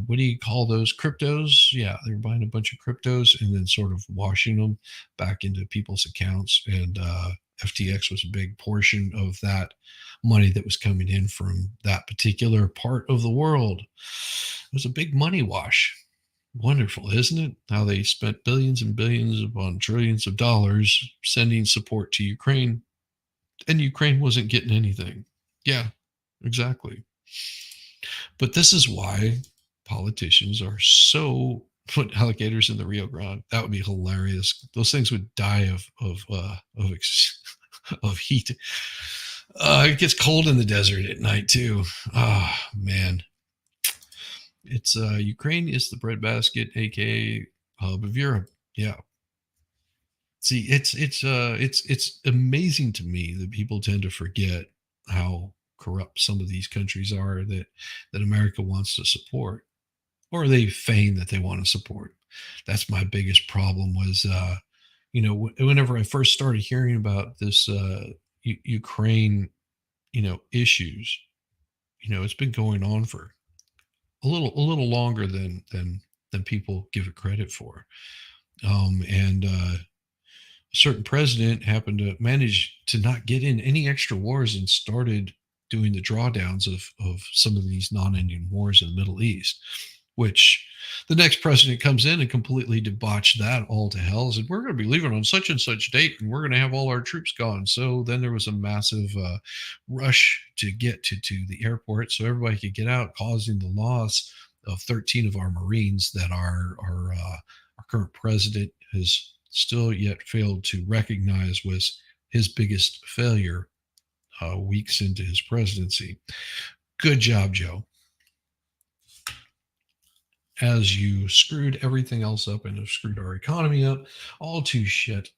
A: what do you call those, cryptos? Yeah, they were buying a bunch of cryptos and then sort of washing them back into people's accounts. And FTX was a big portion of that money that was coming in from that particular part of the world. It was a big money wash. Wonderful, isn't it? How they spent billions and billions upon trillions of dollars sending support to Ukraine, and Ukraine wasn't getting anything. Yeah, exactly. But this is why politicians are so put alligators in the Rio Grande. That would be hilarious. Those things would die of heat. It gets cold in the desert at night too. Oh man, it's Ukraine is the breadbasket, aka hub of Europe. Yeah. See, it's amazing to me that people tend to forget how corrupt some of these countries are that America wants to support, or they feign that they want to support. That's my biggest problem. Was whenever I first started hearing about this Ukraine issues, it's been going on for a little longer than people give it credit for. And a certain president happened to manage to not get in any extra wars and started doing the drawdowns of some of these non-ending wars in the Middle East, which the next president comes in and completely debauched that all to hell. Said, we're going to be leaving on such and such date and we're going to have all our troops gone. So then there was a massive rush to get to the airport so everybody could get out, causing the loss of 13 of our Marines that our current president has still yet failed to recognize was his biggest failure weeks into his presidency. Good job, Joe. As you screwed everything else up and have screwed our economy up, all to shit.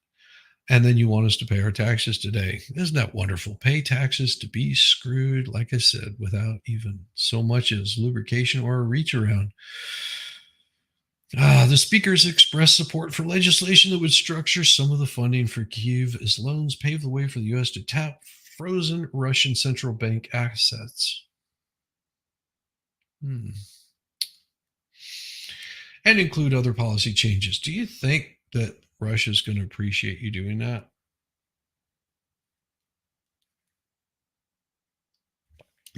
A: And then you want us to pay our taxes today. Isn't that wonderful? Pay taxes to be screwed, like I said, without even so much as lubrication or a reach around. The speakers expressed support for legislation that would structure some of the funding for Kyiv as loans pave the way for the U.S. to tap frozen Russian central bank assets. And include other policy changes. Do you think that Russia's going to appreciate you doing that?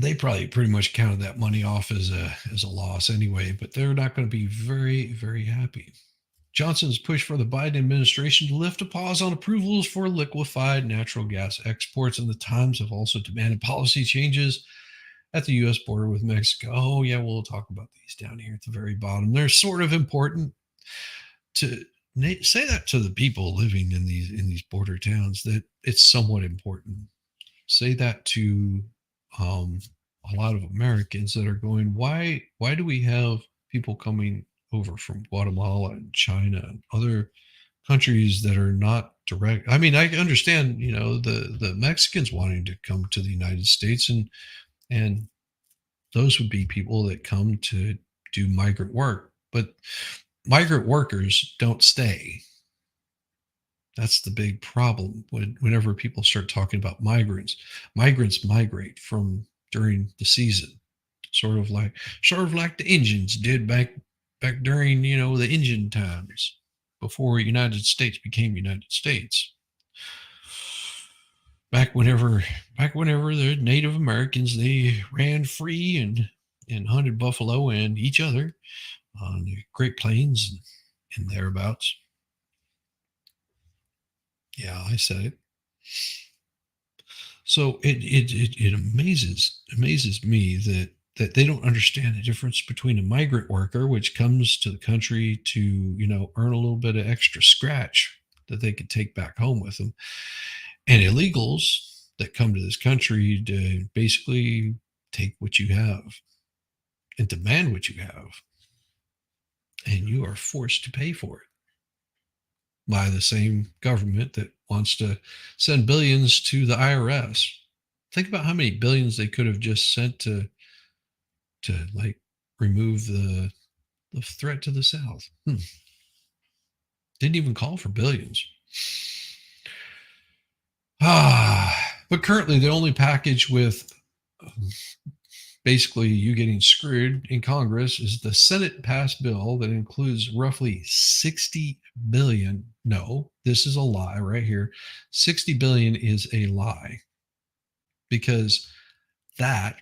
A: They probably pretty much counted that money off as a loss anyway, but they're not going to be very, very happy. Johnson's push for the Biden administration to lift a pause on approvals for liquefied natural gas exports, and the Times have also demanded policy changes at the U.S. border with Mexico. Oh, yeah, we'll talk about these down here at the very bottom. They're sort of important to Say that to the people living in these border towns that it's somewhat important. Say that to um, a lot of Americans that are going, why do we have people coming over from Guatemala and China and other countries that are not direct? I mean, I understand, the Mexicans wanting to come to the United States, and those would be people that come to do migrant work, but migrant workers don't stay. That's the big problem whenever people start talking about migrants. Migrants migrate from during the season, sort of like the Indians did back during the Indian times before United States became United States. Back whenever back whenever the Native Americans they ran free and hunted buffalo and each other on the Great Plains and thereabouts. Yeah, I said it. So it amazes me that they don't understand the difference between a migrant worker, which comes to the country to earn a little bit of extra scratch that they could take back home with them, and illegals that come to this country to basically take what you have and demand what you have, and you are forced to pay for it by the same government that wants to send billions to the IRS. Think about how many billions they could have just sent to like remove the threat to the South. Didn't even call for billions. But currently the only package with basically you getting screwed in Congress is the Senate passed bill that includes roughly 60 billion. No, this is a lie right here. 60 billion is a lie because that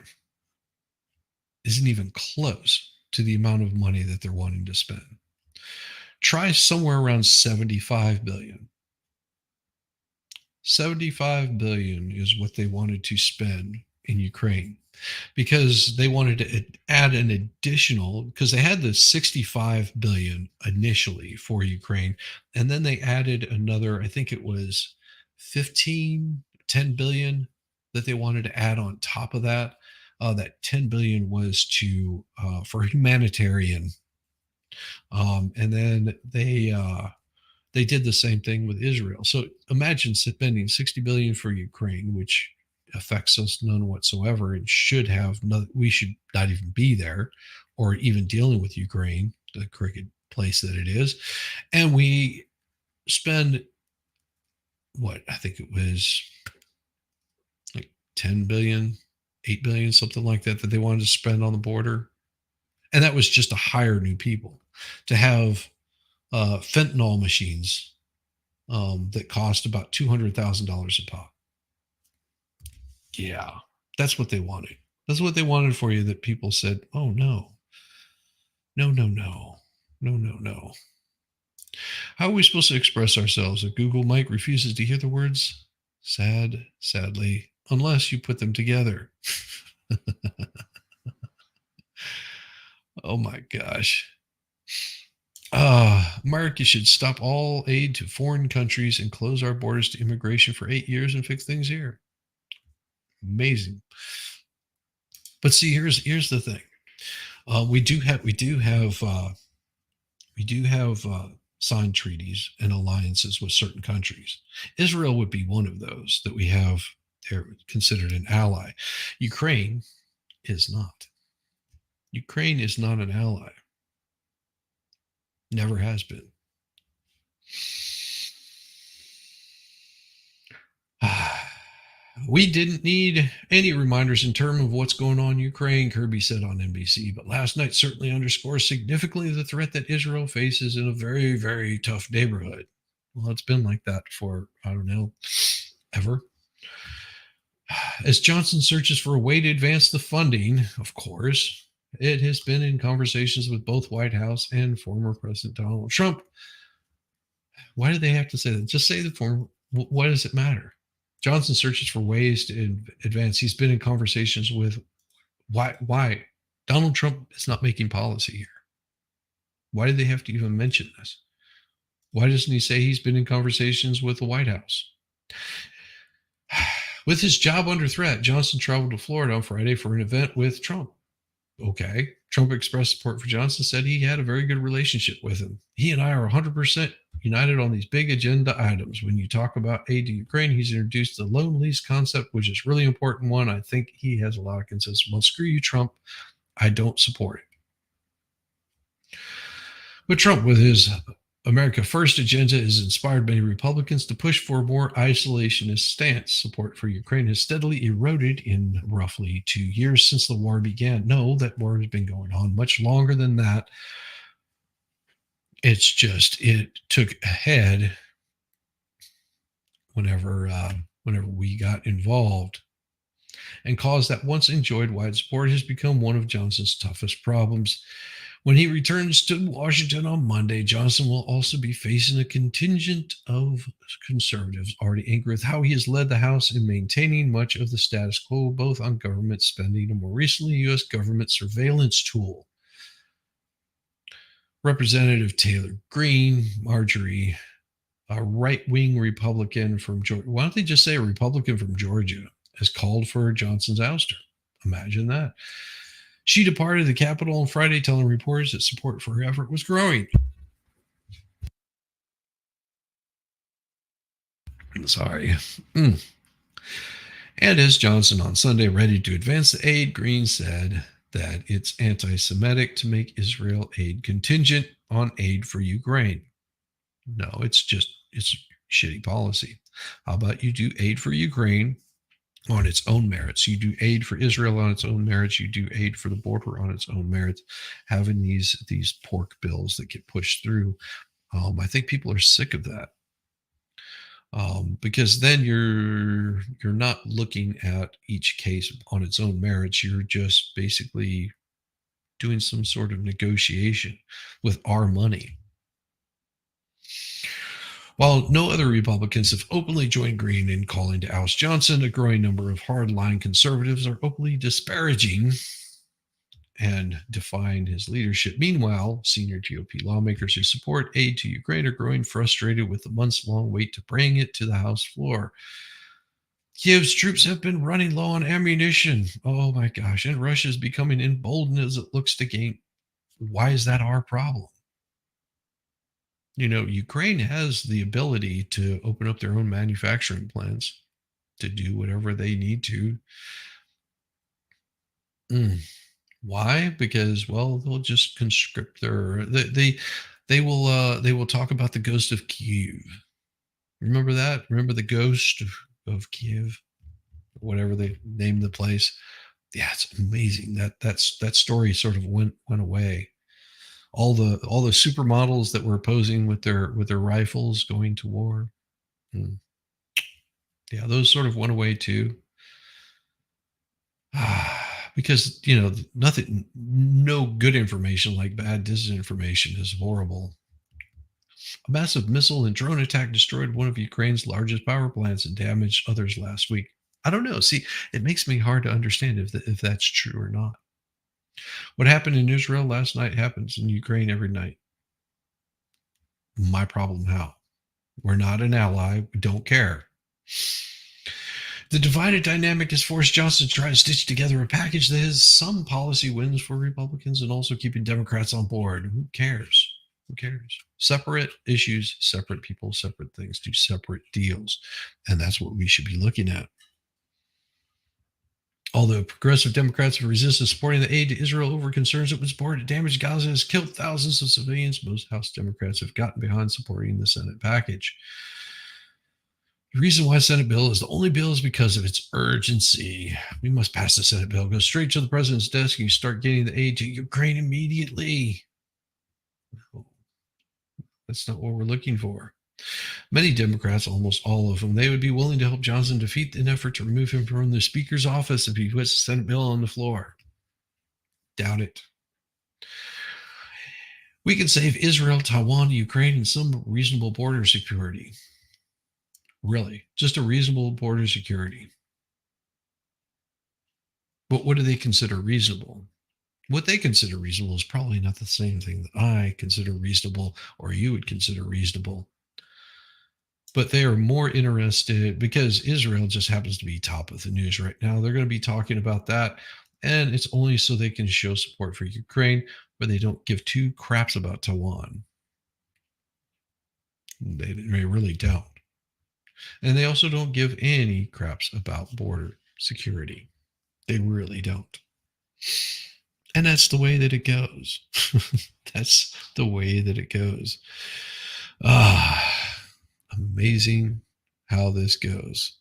A: isn't even close to the amount of money that they're wanting to spend. Try somewhere around 75 billion. 75 billion is what they wanted to spend in Ukraine because they wanted to add an additional, because they had the 65 billion initially for Ukraine, and then they added another, I think it was 10 billion that they wanted to add on top of that. That 10 billion was to for humanitarian, and then they did the same thing with Israel. So imagine spending 60 billion for Ukraine, which affects us none whatsoever and should have no, we should not even be there or even dealing with Ukraine, the crooked place that it is. And we spend what I think it was like 10 billion, 8 billion, something like that they wanted to spend on the border. And that was just to hire new people, to have fentanyl machines that cost about $200,000 a pop. Yeah, that's what they wanted. That's what they wanted for you. That people said, "Oh no, no, no, no, no, no, no." How are we supposed to express ourselves if Google Mike refuses to hear the words "sad," "sadly," unless you put them together? Oh my gosh. America should stop all aid to foreign countries and close our borders to immigration for 8 years and fix things here. Amazing. But see, here's the thing. We do have signed treaties and alliances with certain countries. Israel would be one of those that we have. They're considered an ally. Ukraine is not. Ukraine is not an ally. Never has been. We didn't need any reminders in terms of what's going on in Ukraine, Kirby said on NBC, but last night certainly underscores significantly the threat that Israel faces in a very, very tough neighborhood. Well, it's been like that for, I don't know, ever. As Johnson searches for a way to advance the funding, of course, it has been in conversations with both White House and former President Donald Trump. Why do they have to say that? Just say the former. What does it matter? Johnson searches for ways to advance. He's been in conversations with why Donald Trump is not making policy here. Why do they have to even mention this? Why doesn't he say he's been in conversations with the White House? With his job under threat, Johnson traveled to Florida on Friday for an event with Trump. Okay. Trump expressed support for Johnson, said he had a very good relationship with him. He and I are 100% united on these big agenda items. When you talk about aid to Ukraine, he's introduced the loan lease concept, which is really important one. I think he has a lot of consensus. Well, screw you, Trump. I don't support it. But Trump, with his America First agenda, is inspired many Republicans to push for a more isolationist stance. Support for Ukraine has steadily eroded in roughly 2 years since the war began. No, that war has been going on much longer than that. It's just it took a head whenever we got involved, and cause that once enjoyed wide support has become one of Johnson's toughest problems. When he returns to Washington on Monday, Johnson will also be facing a contingent of conservatives already angry with how he has led the House in maintaining much of the status quo, both on government spending and more recently, U.S. government surveillance tool. Representative Taylor Greene, Marjorie, a right-wing Republican from Georgia. Why don't they just say a Republican from Georgia has called for Johnson's ouster? Imagine that. She departed the Capitol on Friday, telling reporters that support for her effort was growing. Sorry. And as Johnson on Sunday ready to advance the aid, Greene said that it's anti-Semitic to make Israel aid contingent on aid for Ukraine. No, it's shitty policy. How about you do aid for Ukraine on its own merits? You do aid for Israel on its own merits. You do aid for the border on its own merits. Having these pork bills that get pushed through, I think people are sick of that, because then you're not looking at each case on its own merits. You're just basically doing some sort of negotiation with our money. While no other Republicans have openly joined Greene in calling to oust Johnson, a growing number of hardline conservatives are openly disparaging and defying his leadership. Meanwhile, senior GOP lawmakers who support aid to Ukraine are growing frustrated with the months-long wait to bring it to the House floor. Kiev's troops have been running low on ammunition. Oh my gosh. And Russia is becoming emboldened as it looks to gain. Why is that our problem? Ukraine has the ability to open up their own manufacturing plants to do whatever they need to. Why? Because, well, they'll just conscript they will talk about the ghost of Kiev. Remember that? Remember the ghost of Kiev, whatever they named the place. Yeah, it's amazing that story sort of went away. All the supermodels that were posing with their rifles going to war. Yeah, those sort of went away too. Because no good information like bad disinformation is horrible. A massive missile and drone attack destroyed one of Ukraine's largest power plants and damaged others last week. I don't know. See, it makes me hard to understand if that's true or not. What happened in Israel last night happens in Ukraine every night. My problem how? We're not an ally. We don't care. The divided dynamic has forced Johnson to try to stitch together a package that has some policy wins for Republicans and also keeping Democrats on board. Who cares? Who cares? Separate issues, separate people, separate things, do separate deals. And that's what we should be looking at. Although progressive Democrats have resisted supporting the aid to Israel over concerns it would support damaged Gaza has killed thousands of civilians, most House Democrats have gotten behind supporting the Senate package. The reason why Senate bill is the only bill is because of its urgency. We must pass the Senate bill, go straight to the president's desk, and you start getting the aid to Ukraine immediately. No, that's not what we're looking for. Many Democrats, almost all of them, they would be willing to help Johnson defeat an effort to remove him from the Speaker's office if he puts the Senate bill on the floor. Doubt it. We can save Israel, Taiwan, Ukraine, and some reasonable border security. Really, just a reasonable border security. But what do they consider reasonable? What they consider reasonable is probably not the same thing that I consider reasonable or you would consider reasonable. But they are more interested because Israel just happens to be top of the news right now. They're going to be talking about that. And it's only so they can show support for Ukraine, but they don't give two craps about Taiwan. They really don't. And they also don't give any craps about border security. They really don't. And that's the way that it goes. That's the way that it goes. Amazing how this goes.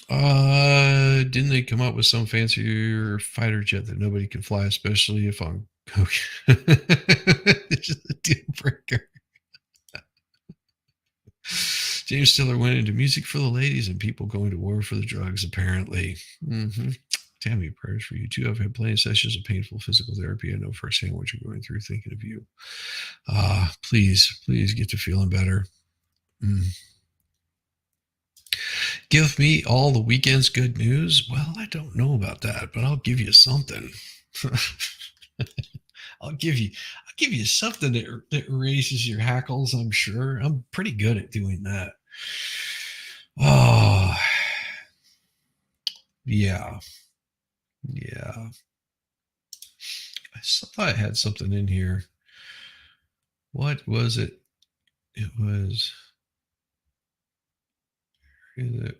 A: Didn't they come up with some fancier fighter jet that nobody can fly, especially if I'm okay? It's just a deal breaker. James Stiller went into music for the ladies and people going to war for the drugs, apparently. Tammy, prayers for you too. I've had plenty of sessions of painful physical therapy. I know firsthand what you're going through, thinking of you. Please get to feeling better. Give me all the weekend's good news. Well, I don't know about that, but I'll give you something. I'll give you something that raises your hackles. I'm sure I'm pretty good at doing that. Oh, yeah. I thought I had something in here. What was it? It was.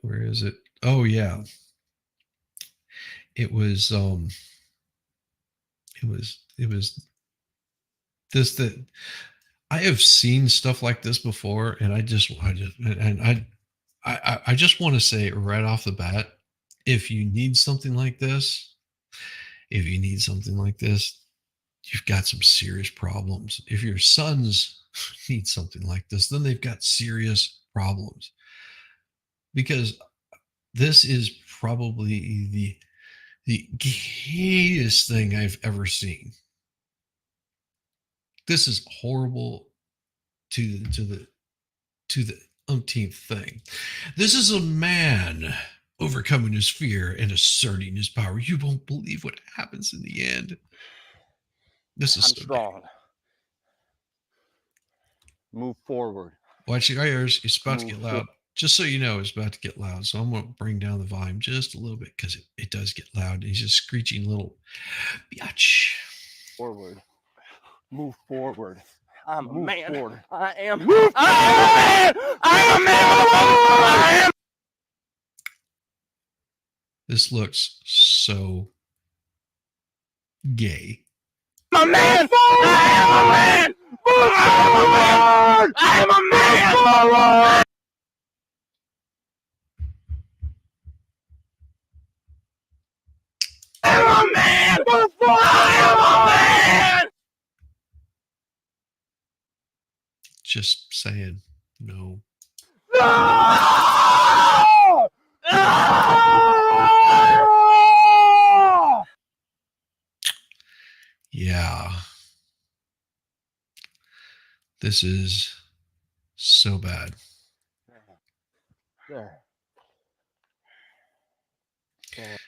A: Where is it? Oh yeah. It was. It was this that I have seen stuff like this before, and I just want to say right off the bat, if you need something like this, you've got some serious problems. If your sons need something like this, then they've got serious problems. Because this is probably the gayest thing I've ever seen. This is horrible to the umpteenth thing. This is a man overcoming his fear and asserting his power. You won't believe what happens in the end. This is
B: I'm so strong. Gay. Move forward.
A: Watch your ears. It's about to get loud. Just so you know, it's about to get loud. So I'm going to bring down the volume just a little bit because it does get loud. He's just screeching little biatch.
B: Forward. Move forward. I'm a man. Forward. I am.
C: Move I am a man. I am.
A: This looks so gay.
C: I'm a man. I am a man. I am a man. I am a man. I am a man.
A: Just saying, no. Yeah. This is so bad.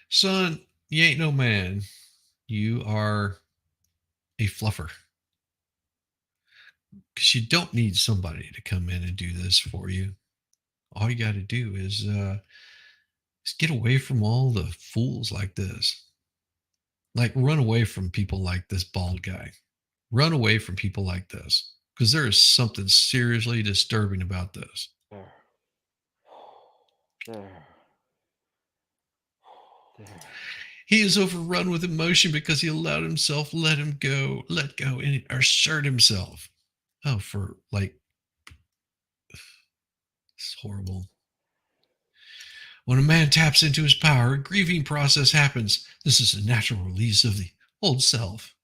A: Son, you ain't no man. You are a fluffer. Because you don't need somebody to come in and do this for you. All you got to do is get away from all the fools like this. Like, run away from people like this bald guy. Run away from people like this. Because there is something seriously disturbing about this. He is overrun with emotion because he allowed himself let go, and assert himself. Oh, for like, it's horrible. When a man taps into his power, a grieving process happens. This is a natural release of the old self.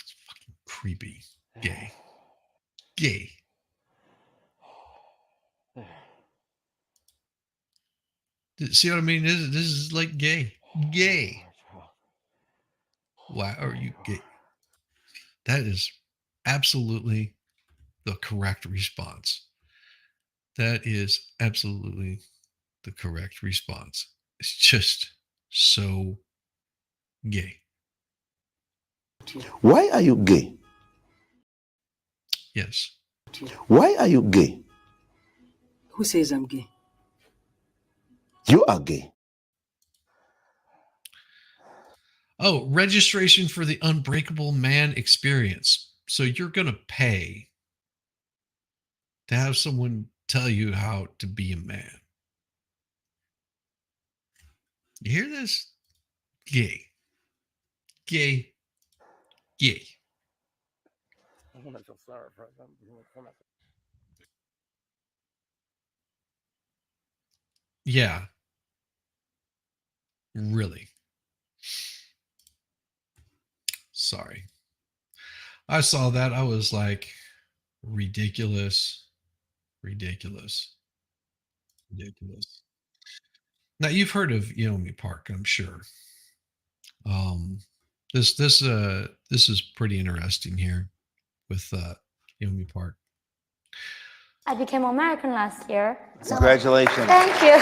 A: It's fucking creepy. Gay. See what I mean? This is like gay. Why are you gay? That is absolutely the correct response. That is absolutely the correct response. It's just so gay?
D: Why are you gay?
A: Yes.
D: Why are you gay?
E: Who says I'm gay?
D: You are gay.
A: Oh, registration for the Unbreakable Man experience. So you're going to pay to have someone tell you how to be a man. You hear this? Gay. Gay. Gay. Yeah. Really. Sorry. I saw that. I was like, ridiculous. Ridiculous. Ridiculous. Now you've heard of Yeomi Park, I'm sure. This is pretty interesting here with Yeomi Park.
F: I became American last year.
D: Congratulations.
F: Thank you.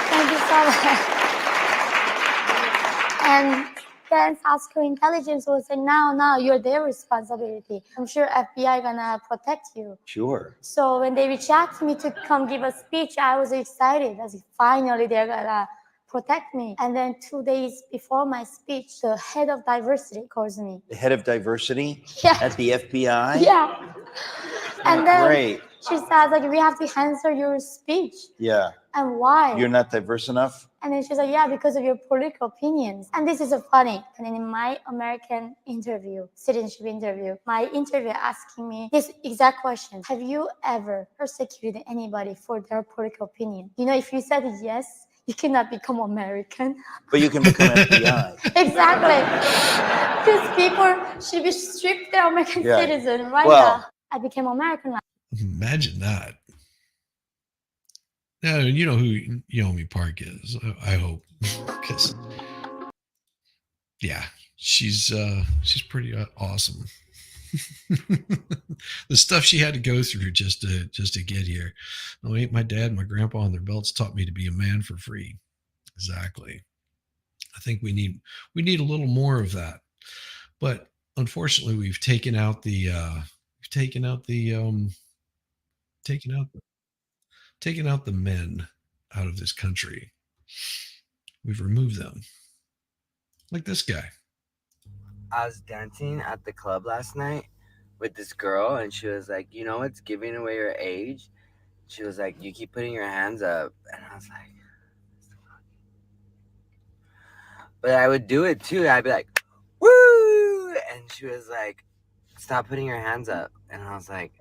F: Thank you so much. And then Oscar Intelligence will say, now, you're their responsibility. I'm sure FBI gonna protect you.
D: Sure.
F: So when they reached out to me to come give a speech, I was excited. I was finally they're gonna protect me. And then 2 days before my speech, the head of diversity calls me.
D: The head of diversity
F: Yeah.
D: at the FBI?
F: Yeah. And then
D: Great.
F: she says, like, we have to answer your speech.
D: Yeah.
F: And why?
D: You're not diverse enough?
F: And then she's like, yeah, because of your political opinions. And this is so funny. And then in my American interview, citizenship interview, my interviewer asking me this exact question. Have you ever persecuted anybody for their political opinion? You know, if you said yes, you cannot become American.
D: But you can become FBI.
F: Exactly. These people should be stripped their American citizen right now. I became American.
A: Imagine that. Now, you know who Yeomi Park is, I hope. Because, yeah, she's pretty awesome. The stuff she had to go through just to get here. Oh, ain't my dad and my grandpa on their belts taught me to be a man for free. Exactly. I think we need a little more of that. But unfortunately, we've taken out the men out of this country. We've removed them. Like this guy.
G: I was dancing at the club last night with this girl, and she was like, you know what's giving away your age? She was like, you keep putting your hands up. And I was like, but I would do it too. I'd be like, woo! And she was like, stop putting your hands up. And I was like,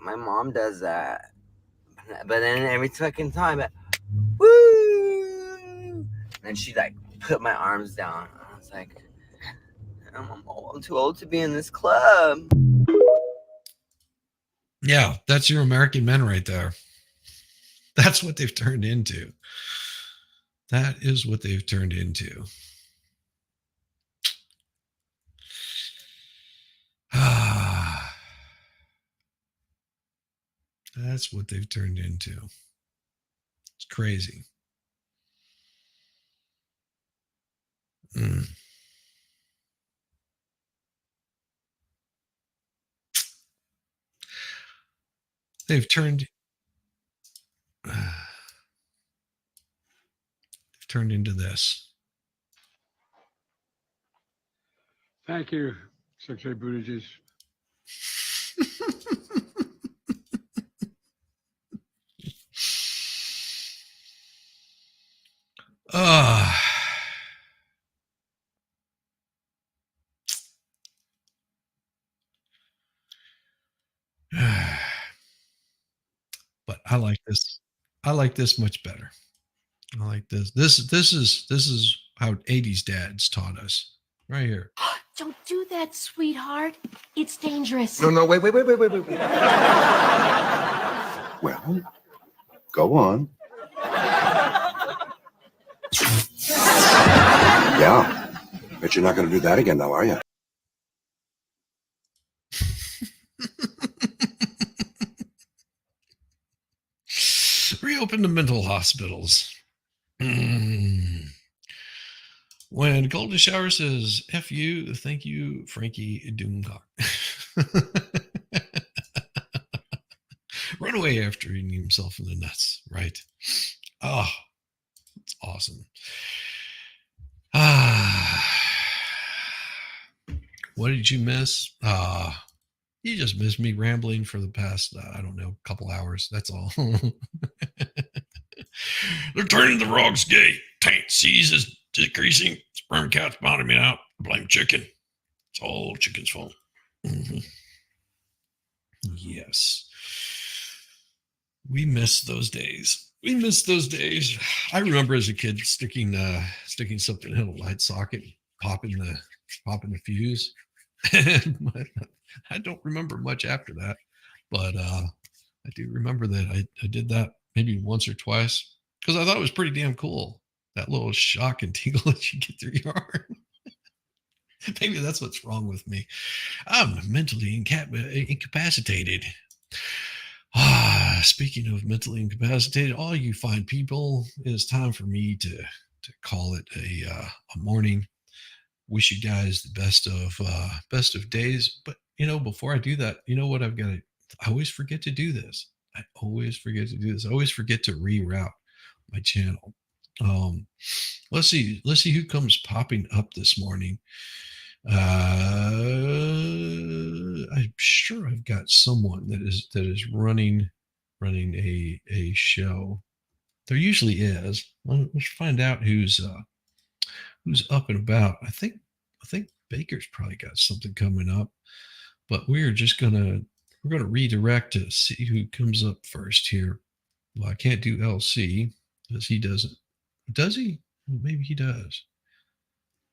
G: my mom does that. But then every fucking time, woo! And she like put my arms down. I was like, I'm too old to be in this club.
A: Yeah, that's your American men right there. That's what they've turned into. That is what they've turned into. That's what they've turned into. It's crazy. They've turned into this.
H: Thank you, Secretary Buttigieg.
A: But I like this. I like this much better. I like this. This is how 80s dads taught us. Right here.
I: Don't do that, sweetheart. It's dangerous.
D: No, wait. Well, go on. Yeah. Bet you're not going to do that again, though, are you?
A: Reopen the mental hospitals. When Golden Shower says F you, thank you, Frankie Doomcock. Run away after eating himself in the nuts, right? Oh, it's awesome. What did you miss? You just missed me rambling for the past, I don't know, couple hours. That's all. They're turning the frogs gay. Taint seas is decreasing. Sperm count's bottoming out. Blame chicken. It's all chicken's fault. Mm-hmm. Yes. We miss those days. We miss those days. I remember as a kid sticking something in a light socket, popping the fuse. I don't remember much after that, but I do remember that I did that maybe once or twice because I thought it was pretty damn cool. That little shock and tingle that you get through your arm. Maybe that's what's wrong with me. I'm mentally incapacitated. Speaking of mentally incapacitated, all you fine people, it's time for me to call it a morning. Wish you guys the best of days. But before I do that, you know what I've got to. I always forget to do this. I always forget to reroute my channel. Let's see who comes popping up this morning. I'm sure I've got someone that is running a show. There usually is. Let's find out who's up and about. I think Baker's probably got something coming up, but we're gonna redirect to see who comes up first here. Well, I can't do LC because he doesn't. Does he? Well, maybe he does.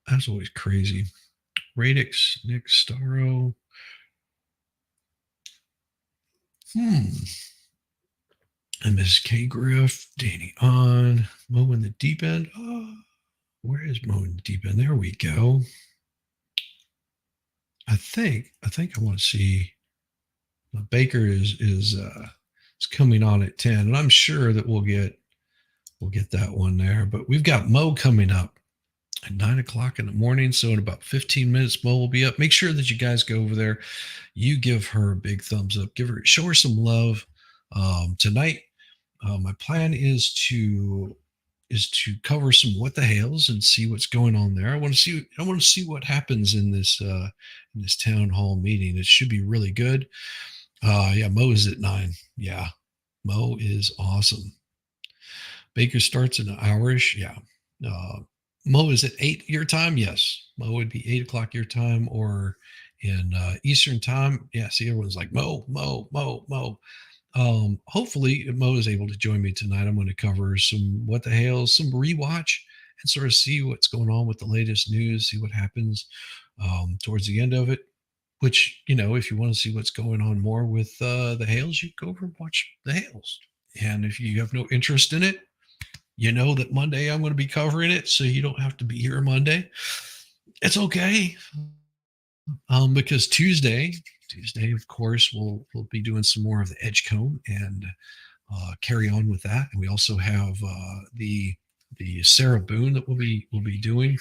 A: That's always crazy. Radix, Nick Starro. And Ms. K. Griff, Danny on, Mo in the deep end. Oh, where is Mo in the deep end? There we go. I think I want to see. Baker is coming on at 10, and I'm sure that we'll get that one there. But we've got Mo coming up at 9 o'clock in the morning. So in about 15 minutes, Mo will be up. Make sure that you guys go over there. You give her a big thumbs up. Show her some love. Tonight, my plan is to cover some what the hails and see what's going on there. I want to see what happens in this town hall meeting. It should be really good. Yeah, Mo is at 9. Yeah, Mo is awesome. Baker starts in an hourish. Yeah. Mo is at 8 your time. Yes, Mo would be 8 o'clock your time, or in Eastern time. Yeah, see, everyone's like Mo. Hopefully Mo is able to join me tonight. I'm going to cover some what the hails, some rewatch, and sort of see what's going on with the latest news, see what happens towards the end of it. Which, if you want to see what's going on more with the hails, you go over and watch the hails. And if you have no interest in it, you know that Monday I'm going to be covering it, so you don't have to be here Monday. It's okay. Because Tuesday, of course, we'll be doing some more of the Edgecombe and carry on with that. And we also have the Sarah Boone that we'll be doing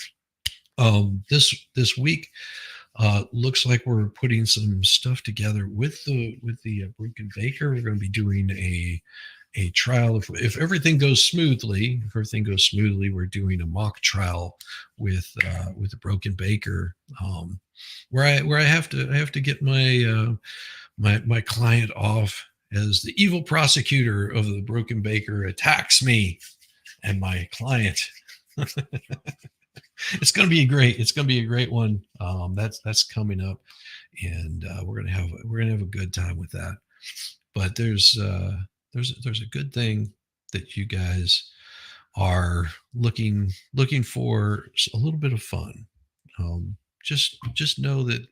A: this week. Looks like we're putting some stuff together with the Broken Baker. We're going to be doing a trial. If everything goes smoothly, we're doing a mock trial with the Broken Baker, where I have to get my client off as the evil prosecutor of the Broken Baker attacks me and my client. It's going to be a great one. That's coming up, and we're gonna have a good time with that. But there's a good thing that you guys are looking for a little bit of fun. Just know that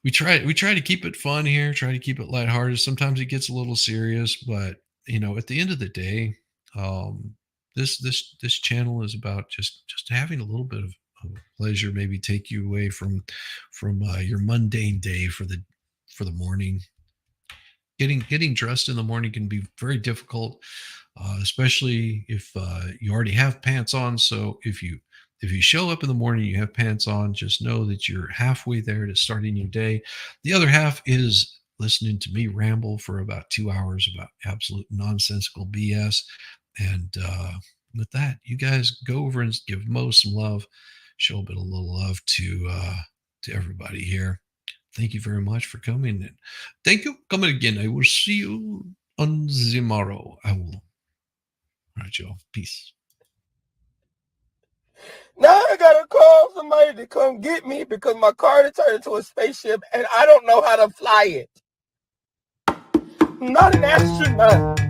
A: we try to keep it fun here, try to keep it lighthearted. Sometimes it gets a little serious, but at the end of the day, this channel is about just having a little bit of pleasure, maybe take you away from your mundane day for the morning. Getting dressed in the morning can be very difficult, especially if you already have pants on. So if you If you show up in the morning, you have pants on, just know that you're halfway there to starting your day. The other half is listening to me ramble for about 2 hours about absolute nonsensical BS. And with that, you guys go over and give Mo some love, show a bit of little love to everybody here. Thank you very much for coming. And thank you for coming again. I will see you on the morrow. I will. All right, y'all. Peace.
C: Now I gotta call somebody to come get me because my car turned into a spaceship and I don't know how to fly it. I'm not an astronaut.